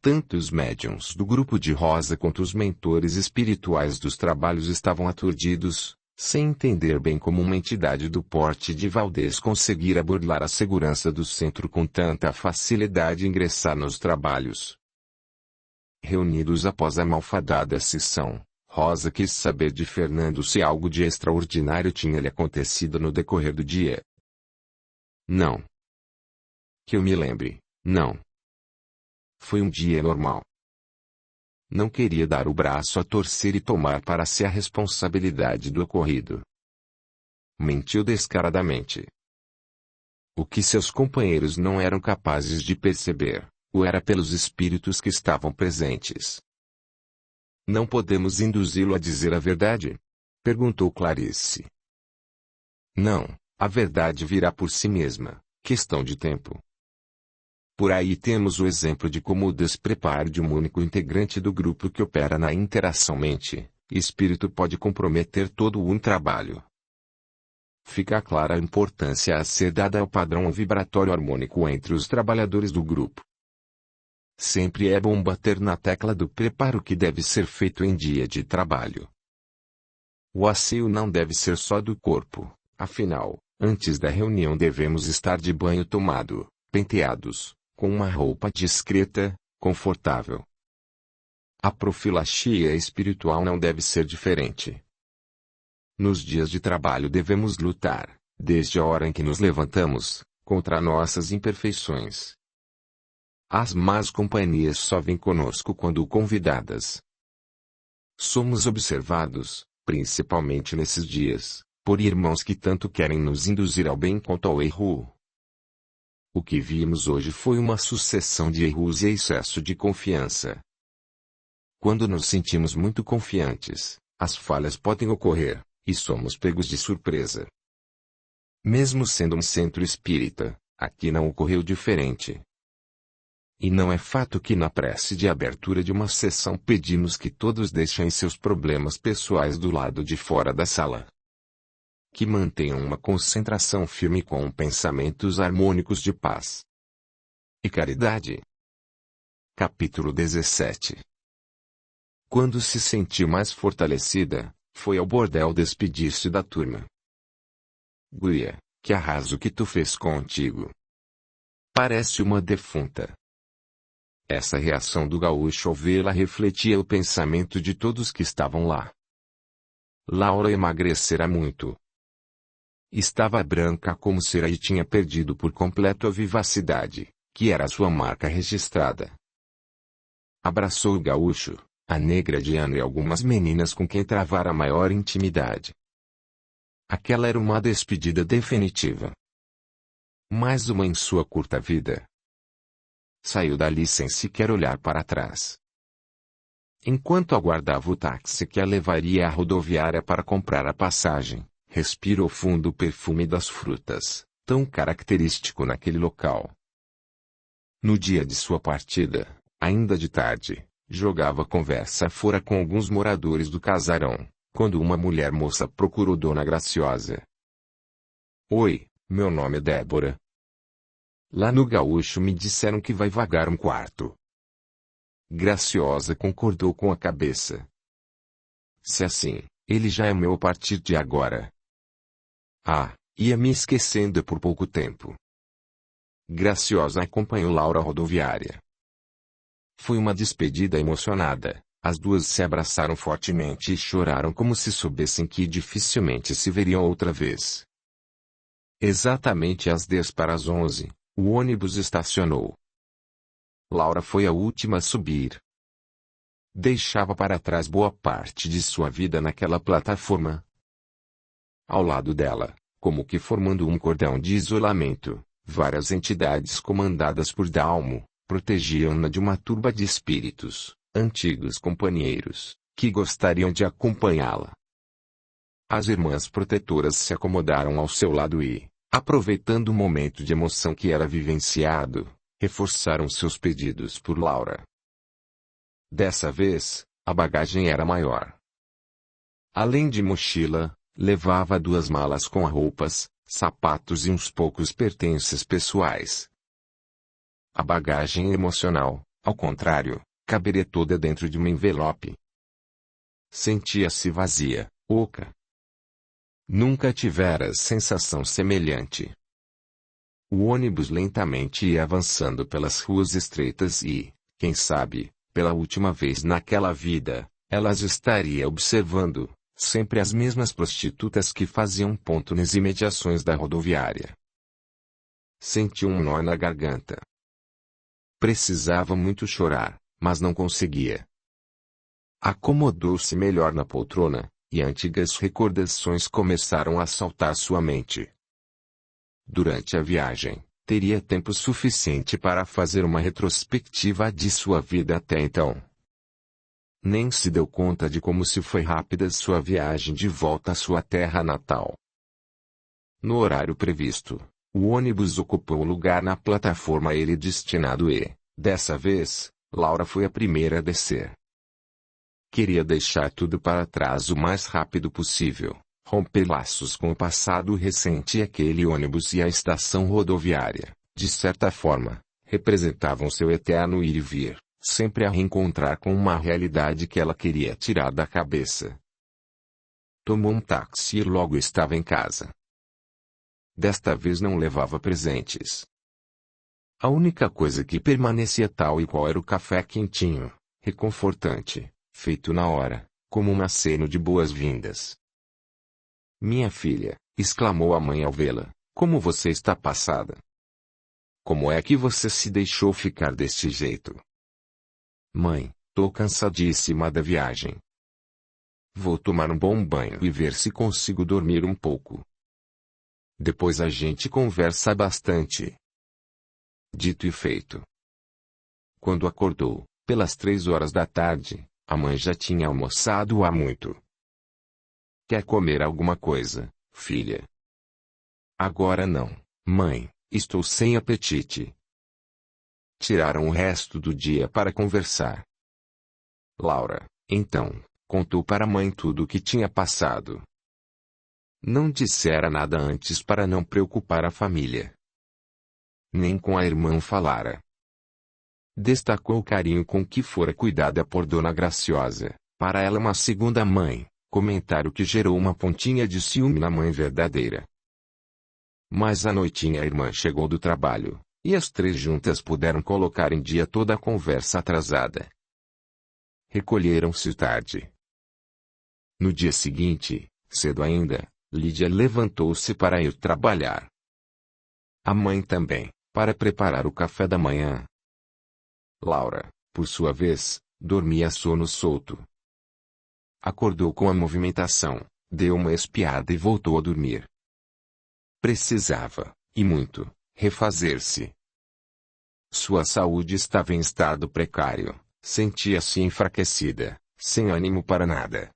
Tanto os médiuns do grupo de Rosa quanto os mentores espirituais dos trabalhos estavam aturdidos, sem entender bem como uma entidade do porte de Valdez conseguira burlar a segurança do centro com tanta facilidade e ingressar nos trabalhos. Reunidos após a malfadada sessão, Rosa quis saber de Fernando se algo de extraordinário tinha lhe acontecido no decorrer do dia. Não. Que eu me lembre, não. Foi um dia normal. Não queria dar o braço a torcer e tomar para si a responsabilidade do ocorrido. Mentiu descaradamente. O que seus companheiros não eram capazes de perceber, o era pelos espíritos que estavam presentes. Não podemos induzi-lo a dizer a verdade? Perguntou Clarice. Não, a verdade virá por si mesma, questão de tempo. Por aí temos o exemplo de como o despreparo de um único integrante do grupo que opera na interação mente, espírito pode comprometer todo um trabalho. Fica clara a importância a ser dada ao padrão vibratório harmônico entre os trabalhadores do grupo. Sempre é bom bater na tecla do preparo que deve ser feito em dia de trabalho. O asseio não deve ser só do corpo, afinal, antes da reunião devemos estar de banho tomado, penteados, com uma roupa discreta, confortável. A profilaxia espiritual não deve ser diferente. Nos dias de trabalho devemos lutar, desde a hora em que nos levantamos, contra nossas imperfeições. As más companhias só vêm conosco quando convidadas. Somos observados, principalmente nesses dias, por irmãos que tanto querem nos induzir ao bem quanto ao erro. O que vimos hoje foi uma sucessão de erros e excesso de confiança. Quando nos sentimos muito confiantes, as falhas podem ocorrer, e somos pegos de surpresa. Mesmo sendo um centro espírita, aqui não ocorreu diferente. E não é fato que na prece de abertura de uma sessão pedimos que todos deixem seus problemas pessoais do lado de fora da sala. Que mantenham uma concentração firme com pensamentos harmônicos de paz e caridade. Capítulo 17. Quando se sentiu mais fortalecida, foi ao bordel despedir-se da turma. Guia, que arraso que tu fez contigo. Parece uma defunta. Essa reação do gaúcho ao vê-la refletia o pensamento de todos que estavam lá. Laura emagrecera muito. Estava branca como cera e tinha perdido por completo a vivacidade, que era sua marca registrada. Abraçou o gaúcho, a negra Diana e algumas meninas com quem travara maior intimidade. Aquela era uma despedida definitiva. Mais uma em sua curta vida. Saiu dali sem sequer olhar para trás. Enquanto aguardava o táxi que a levaria à rodoviária para comprar a passagem, respirou fundo o perfume das frutas, tão característico naquele local. No dia de sua partida, ainda de tarde, jogava conversa fora com alguns moradores do casarão, quando uma mulher moça procurou Dona Graciosa. Oi, meu nome é Débora. Lá no Gaúcho me disseram que vai vagar um quarto. Graciosa concordou com a cabeça. Se assim, ele já é meu a partir de agora. Ah, ia me esquecendo por pouco tempo. Graciosa acompanhou Laura à rodoviária. Foi uma despedida emocionada, as duas se abraçaram fortemente e choraram como se soubessem que dificilmente se veriam outra vez. Exatamente às 10 para as 11, o ônibus estacionou. Laura foi a última a subir. Deixava para trás boa parte de sua vida naquela plataforma. Ao lado dela, como que formando um cordão de isolamento, várias entidades comandadas por Dalmo, protegiam-na de uma turba de espíritos, antigos companheiros, que gostariam de acompanhá-la. As irmãs protetoras se acomodaram ao seu lado e, aproveitando o momento de emoção que era vivenciado, reforçaram seus pedidos por Laura. Dessa vez, a bagagem era maior. Além de mochila, levava 2 malas com roupas, sapatos e uns poucos pertences pessoais. A bagagem emocional, ao contrário, caberia toda dentro de um envelope. Sentia-se vazia, oca. Nunca tivera sensação semelhante. O ônibus lentamente ia avançando pelas ruas estreitas e, quem sabe, pela última vez naquela vida, elas estaria observando, sempre as mesmas prostitutas que faziam ponto nas imediações da rodoviária. Sentiu um nó na garganta. Precisava muito chorar, mas não conseguia. Acomodou-se melhor na poltrona, e antigas recordações começaram a saltar sua mente. Durante a viagem, teria tempo suficiente para fazer uma retrospectiva de sua vida até então. Nem se deu conta de como se foi rápida sua viagem de volta à sua terra natal. No horário previsto, o ônibus ocupou o lugar na plataforma a ele destinado e, dessa vez, Laura foi a primeira a descer. Queria deixar tudo para trás o mais rápido possível, romper laços com o passado recente e aquele ônibus e a estação rodoviária, de certa forma, representavam seu eterno ir e vir, sempre a reencontrar com uma realidade que ela queria tirar da cabeça. Tomou um táxi e logo estava em casa. Desta vez não levava presentes. A única coisa que permanecia tal e qual era o café quentinho, reconfortante, feito na hora, como um aceno de boas-vindas. "Minha filha", exclamou a mãe ao vê-la, "como você está passada? Como é que você se deixou ficar deste jeito?" "Mãe, tô cansadíssima da viagem. Vou tomar um bom banho e ver se consigo dormir um pouco. Depois a gente conversa bastante." Dito e feito. Quando acordou, pelas 3 horas da tarde, a mãe já tinha almoçado há muito. "Quer comer alguma coisa, filha?" "Agora não, mãe, estou sem apetite." Tiraram o resto do dia para conversar. Laura, então, contou para a mãe tudo o que tinha passado. Não dissera nada antes para não preocupar a família. Nem com a irmã falara. Destacou o carinho com que fora cuidada por Dona Graciosa, para ela uma segunda mãe, comentário que gerou uma pontinha de ciúme na mãe verdadeira. Mas à noitinha a irmã chegou do trabalho, e as três juntas puderam colocar em dia toda a conversa atrasada. Recolheram-se tarde. No dia seguinte, cedo ainda, Lídia levantou-se para ir trabalhar. A mãe também, para preparar o café da manhã. Laura, por sua vez, dormia sono solto. Acordou com a movimentação, deu uma espiada e voltou a dormir. Precisava, e muito, refazer-se. Sua saúde estava em estado precário, sentia-se enfraquecida, sem ânimo para nada.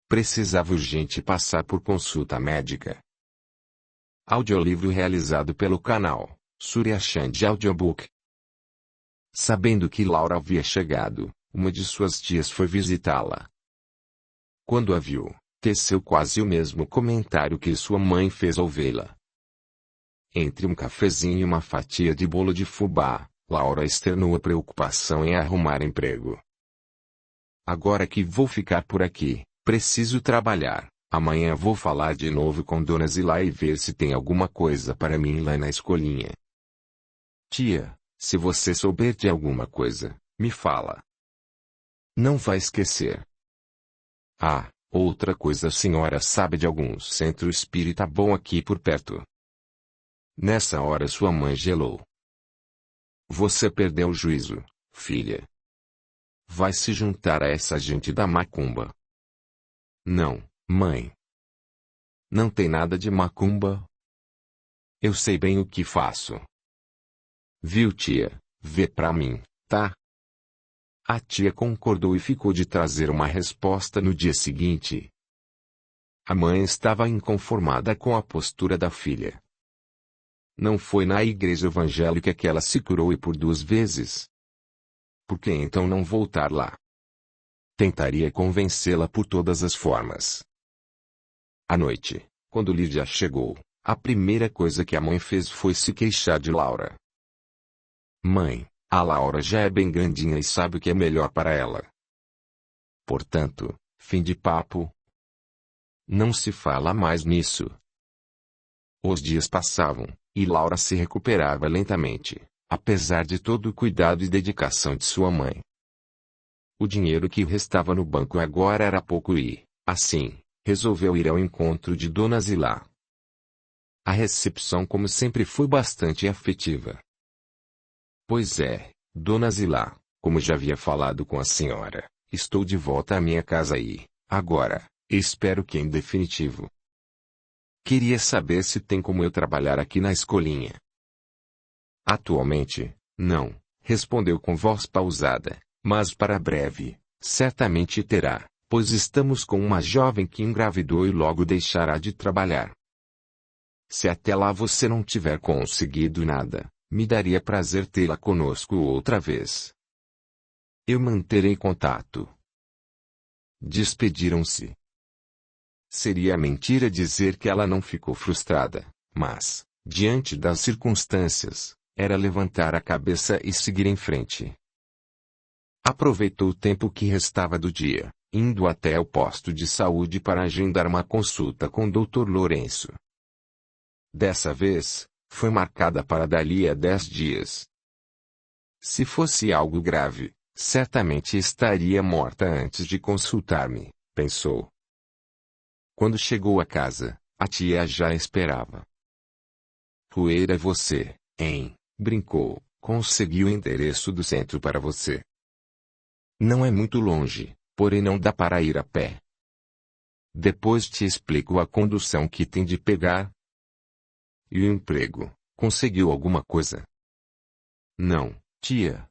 Precisava urgente passar por consulta médica. Audiolivro realizado pelo canal Surya Chand Audiobook. Sabendo que Laura havia chegado, uma de suas tias foi visitá-la. Quando a viu, teceu quase o mesmo comentário que sua mãe fez ao vê-la. Entre um cafezinho e uma fatia de bolo de fubá, Laura externou a preocupação em arrumar emprego. "Agora que vou ficar por aqui, preciso trabalhar. Amanhã vou falar de novo com Dona Zilá e ver se tem alguma coisa para mim lá na escolinha. Tia, se você souber de alguma coisa, me fala. Não vai esquecer. Ah, outra coisa, a senhora sabe de algum centro espírita bom aqui por perto?" Nessa hora sua mãe gelou. "Você perdeu o juízo, filha. Vai se juntar a essa gente da macumba." "Não, mãe. Não tem nada de macumba. Eu sei bem o que faço." "Viu, tia? Vê pra mim, tá?" A tia concordou e ficou de trazer uma resposta no dia seguinte. A mãe estava inconformada com a postura da filha. Não foi na igreja evangélica que ela se curou e por 2 vezes. Por que então não voltar lá? Tentaria convencê-la por todas as formas. À noite, quando Lídia chegou, a primeira coisa que a mãe fez foi se queixar de Laura. "Mãe, a Laura já é bem grandinha e sabe o que é melhor para ela. Portanto, fim de papo. Não se fala mais nisso." Os dias passavam, e Laura se recuperava lentamente, apesar de todo o cuidado e dedicação de sua mãe. O dinheiro que restava no banco agora era pouco e, assim, resolveu ir ao encontro de Dona Zilá. A recepção, como sempre, foi bastante afetiva. "Pois é, Dona Zilá, como já havia falado com a senhora, estou de volta à minha casa e, agora, espero que em definitivo. Queria saber se tem como eu trabalhar aqui na escolinha." "Atualmente, não", respondeu com voz pausada, "mas para breve, certamente terá, pois estamos com uma jovem que engravidou e logo deixará de trabalhar. Se até lá você não tiver conseguido nada, me daria prazer tê-la conosco outra vez. Eu manterei contato." Despediram-se. Seria mentira dizer que ela não ficou frustrada, mas, diante das circunstâncias, era levantar a cabeça e seguir em frente. Aproveitou o tempo que restava do dia, indo até o posto de saúde para agendar uma consulta com o Dr. Lourenço. Dessa vez, foi marcada para dali a 10 dias. Se fosse algo grave, certamente estaria morta antes de consultar-me, pensou. Quando chegou a casa, a tia já esperava. Poeira você, hein? Brincou. Consegui o endereço do centro para você. Não é muito longe, porém não dá para ir a pé. Depois te explico a condução que tem de pegar. E o emprego, conseguiu alguma coisa? Não, tia.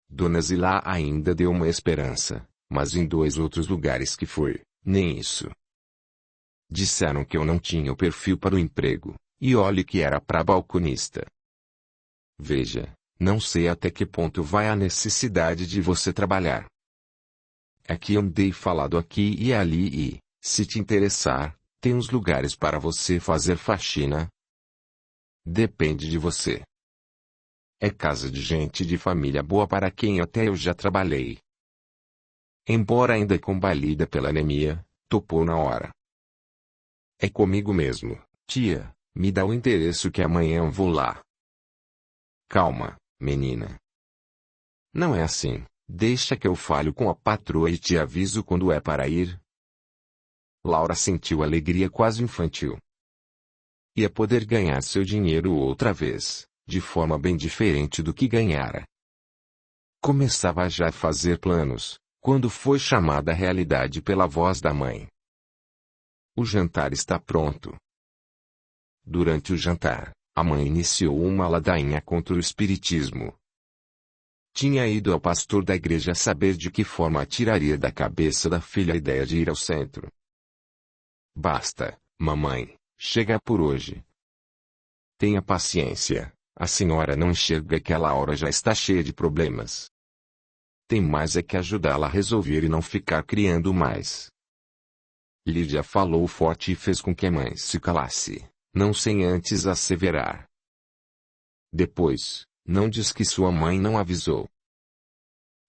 Dona Zilá ainda deu uma esperança, mas em 2 outros lugares que foi, nem isso. Disseram que eu não tinha o perfil para o emprego, e olhe que era para balconista. Veja, não sei até que ponto vai a necessidade de você trabalhar. É que andei falado aqui e ali e, se te interessar, tem uns lugares para você fazer faxina. Depende de você. É casa de gente de família boa para quem até eu já trabalhei. Embora ainda combalida pela anemia, topou na hora. É comigo mesmo, tia, me dá o endereço que amanhã eu vou lá. Calma, menina. Não é assim, deixa que eu falo com a patroa e te aviso quando é para ir. Laura sentiu alegria quase infantil. Ia poder ganhar seu dinheiro outra vez, de forma bem diferente do que ganhara. Começava já a fazer planos, quando foi chamada à realidade pela voz da mãe. O jantar está pronto. Durante o jantar, a mãe iniciou uma ladainha contra o espiritismo. Tinha ido ao pastor da igreja saber de que forma tiraria da cabeça da filha a ideia de ir ao centro. Basta, mamãe, chega por hoje. Tenha paciência, a senhora não enxerga que a Laura já está cheia de problemas. Tem mais é que ajudá-la a resolver e não ficar criando mais. Lídia falou forte e fez com que a mãe se calasse, não sem antes asseverar. Depois, não diz que sua mãe não avisou.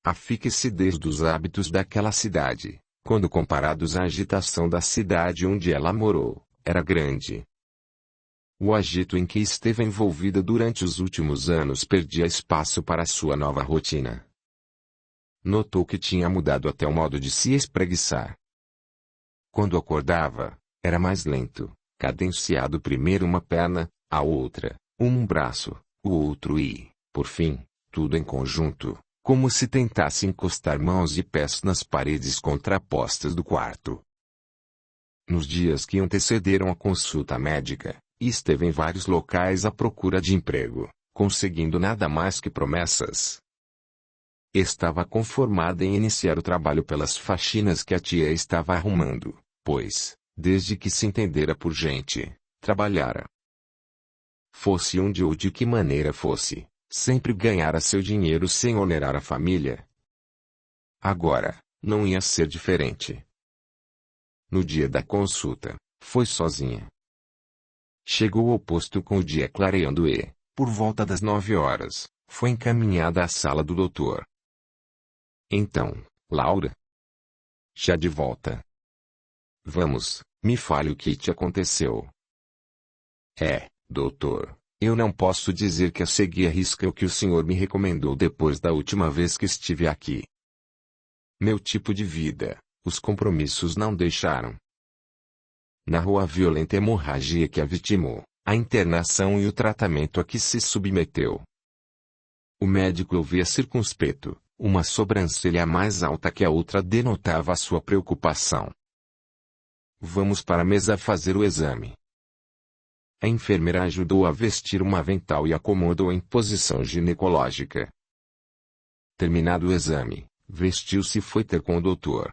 A fixidez dos hábitos daquela cidade, quando comparados à agitação da cidade onde ela morou, era grande. O agito em que esteve envolvida durante os últimos anos perdia espaço para sua nova rotina. Notou que tinha mudado até o modo de se espreguiçar. Quando acordava, era mais lento, cadenciado primeiro uma perna, a outra, um braço, o outro e, por fim, tudo em conjunto, como se tentasse encostar mãos e pés nas paredes contrapostas do quarto. Nos dias que antecederam a consulta médica, esteve em vários locais à procura de emprego, conseguindo nada mais que promessas. Estava conformada em iniciar o trabalho pelas faxinas que a tia estava arrumando, pois, desde que se entendera por gente, trabalhara. Fosse onde ou de que maneira fosse, sempre ganhara seu dinheiro sem onerar a família. Agora, não ia ser diferente. No dia da consulta, foi sozinha. Chegou ao posto com o dia clareando e, por volta das 9 horas, foi encaminhada à sala do doutor. Então, Laura? Já de volta. Vamos, me fale o que te aconteceu. Doutor, eu não posso dizer que eu segui à risca o que o senhor me recomendou depois da última vez que estive aqui. Meu tipo de vida, os compromissos não deixaram. Narrou a violenta hemorragia que a vitimou, a internação e o tratamento a que se submeteu. O médico ouvia circunspeto, uma sobrancelha mais alta que a outra denotava a sua preocupação. Vamos para a mesa fazer o exame. A enfermeira ajudou a vestir um avental e acomodou em posição ginecológica. Terminado o exame, vestiu-se e foi ter com o doutor.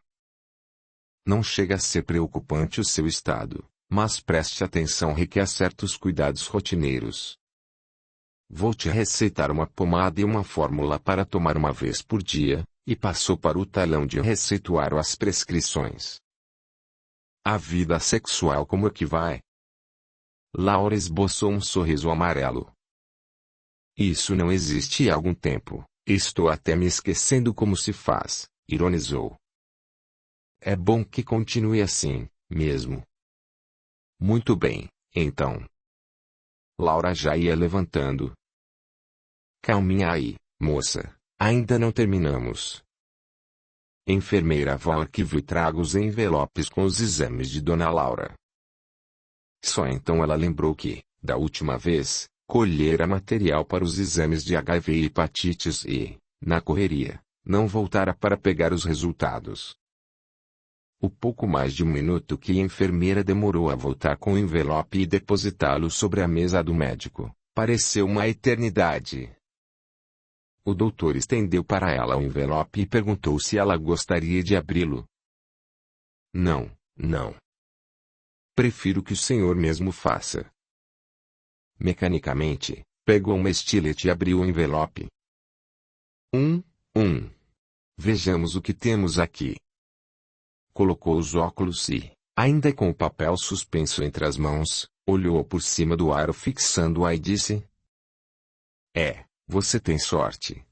Não chega a ser preocupante o seu estado, mas preste atenção, requer certos cuidados rotineiros. Vou te receitar uma pomada e uma fórmula para tomar uma vez por dia, e passou para o talão de receituário as prescrições. A vida sexual como é que vai? Laura esboçou um sorriso amarelo. Isso não existe há algum tempo, estou até me esquecendo como se faz, ironizou. É bom que continue assim, mesmo. Muito bem, então. Laura já ia levantando. Calminha aí, moça, ainda não terminamos. Enfermeira, vá ao arquivo e traga os envelopes com os exames de Dona Laura. Só então ela lembrou que, da última vez, colhera material para os exames de HIV e hepatites e, na correria, não voltara para pegar os resultados. O pouco mais de um minuto que a enfermeira demorou a voltar com o envelope e depositá-lo sobre a mesa do médico, pareceu uma eternidade. O doutor estendeu para ela o envelope e perguntou se ela gostaria de abri-lo. Não, não. Prefiro que o senhor mesmo faça. Mecanicamente, pegou uma estilete e abriu o envelope. Vejamos o que temos aqui. Colocou os óculos e, ainda com o papel suspenso entre as mãos, olhou por cima do aro fixando-a e disse: você tem sorte.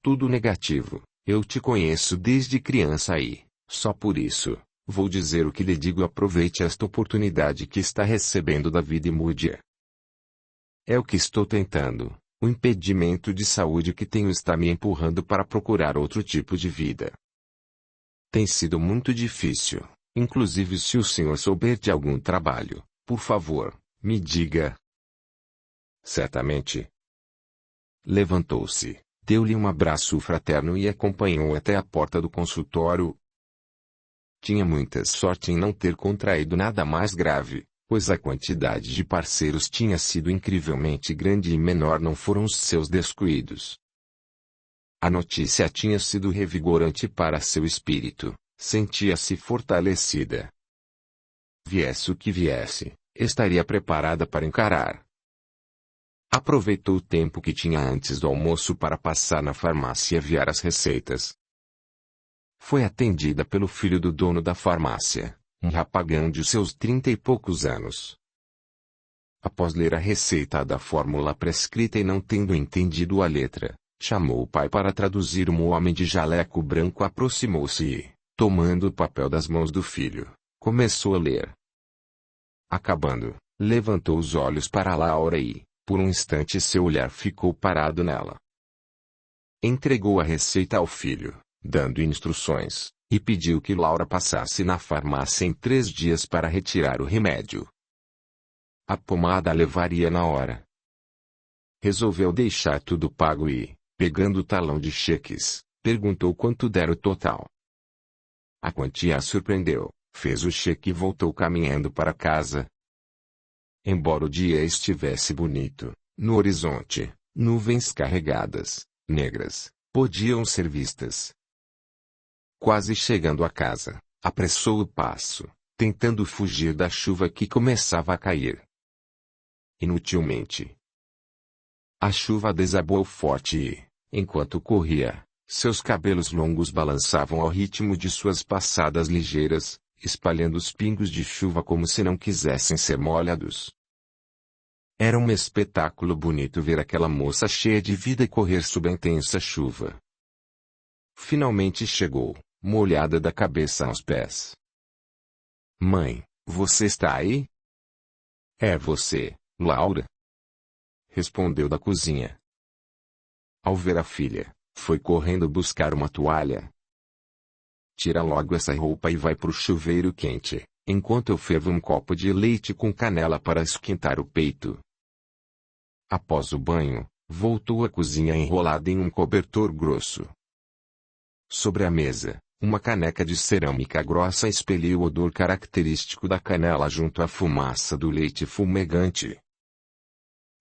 Tudo negativo, eu te conheço desde criança e, só por isso, vou dizer o que lhe digo: aproveite esta oportunidade que está recebendo da vida e mude-a. É o que estou tentando, o impedimento de saúde que tenho está me empurrando para procurar outro tipo de vida. Tem sido muito difícil, inclusive se o senhor souber de algum trabalho, por favor, me diga. Certamente. Levantou-se, deu-lhe um abraço fraterno e acompanhou até a porta do consultório. Tinha muita sorte em não ter contraído nada mais grave, pois a quantidade de parceiros tinha sido incrivelmente grande e menor não foram os seus descuidos. A notícia tinha sido revigorante para seu espírito, sentia-se fortalecida. Viesse o que viesse, estaria preparada para encarar. Aproveitou o tempo que tinha antes do almoço para passar na farmácia e enviar as receitas. Foi atendida pelo filho do dono da farmácia, um rapagão de seus 30 e poucos anos. Após ler a receita da fórmula prescrita e não tendo entendido a letra, chamou o pai para traduzir. Um homem de jaleco branco aproximou-se e, tomando o papel das mãos do filho, começou a ler. Acabando, levantou os olhos para Laura e, por um instante seu olhar ficou parado nela. Entregou a receita ao filho, dando instruções, e pediu que Laura passasse na farmácia em 3 dias para retirar o remédio. A pomada a levaria na hora. Resolveu deixar tudo pago e, pegando o talão de cheques, perguntou quanto dera o total. A quantia a surpreendeu, fez o cheque e voltou caminhando para casa. Embora o dia estivesse bonito, no horizonte, nuvens carregadas, negras, podiam ser vistas. Quase chegando a casa, apressou o passo, tentando fugir da chuva que começava a cair. Inutilmente. A chuva desabou forte e, enquanto corria, seus cabelos longos balançavam ao ritmo de suas passadas ligeiras, espalhando os pingos de chuva como se não quisessem ser molhados. Era um espetáculo bonito ver aquela moça cheia de vida correr sob a intensa chuva. Finalmente chegou, molhada da cabeça aos pés. Mãe, você está aí? É você, Laura? Respondeu da cozinha. Ao ver a filha, foi correndo buscar uma toalha. Tira logo essa roupa e vai pro chuveiro quente, enquanto eu fervo um copo de leite com canela para esquentar o peito. Após o banho, voltou à cozinha enrolada em um cobertor grosso. Sobre a mesa, uma caneca de cerâmica grossa expeliu o odor característico da canela junto à fumaça do leite fumegante.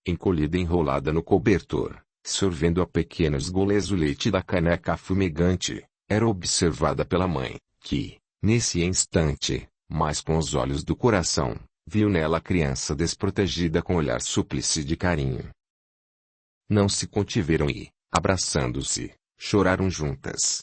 Encolhida enrolada no cobertor, sorvendo a pequenos goles o leite da caneca fumegante, era observada pela mãe, que, nesse instante, mas com os olhos do coração, viu nela a criança desprotegida com olhar súplice de carinho. Não se contiveram e, abraçando-se, Choraram juntas.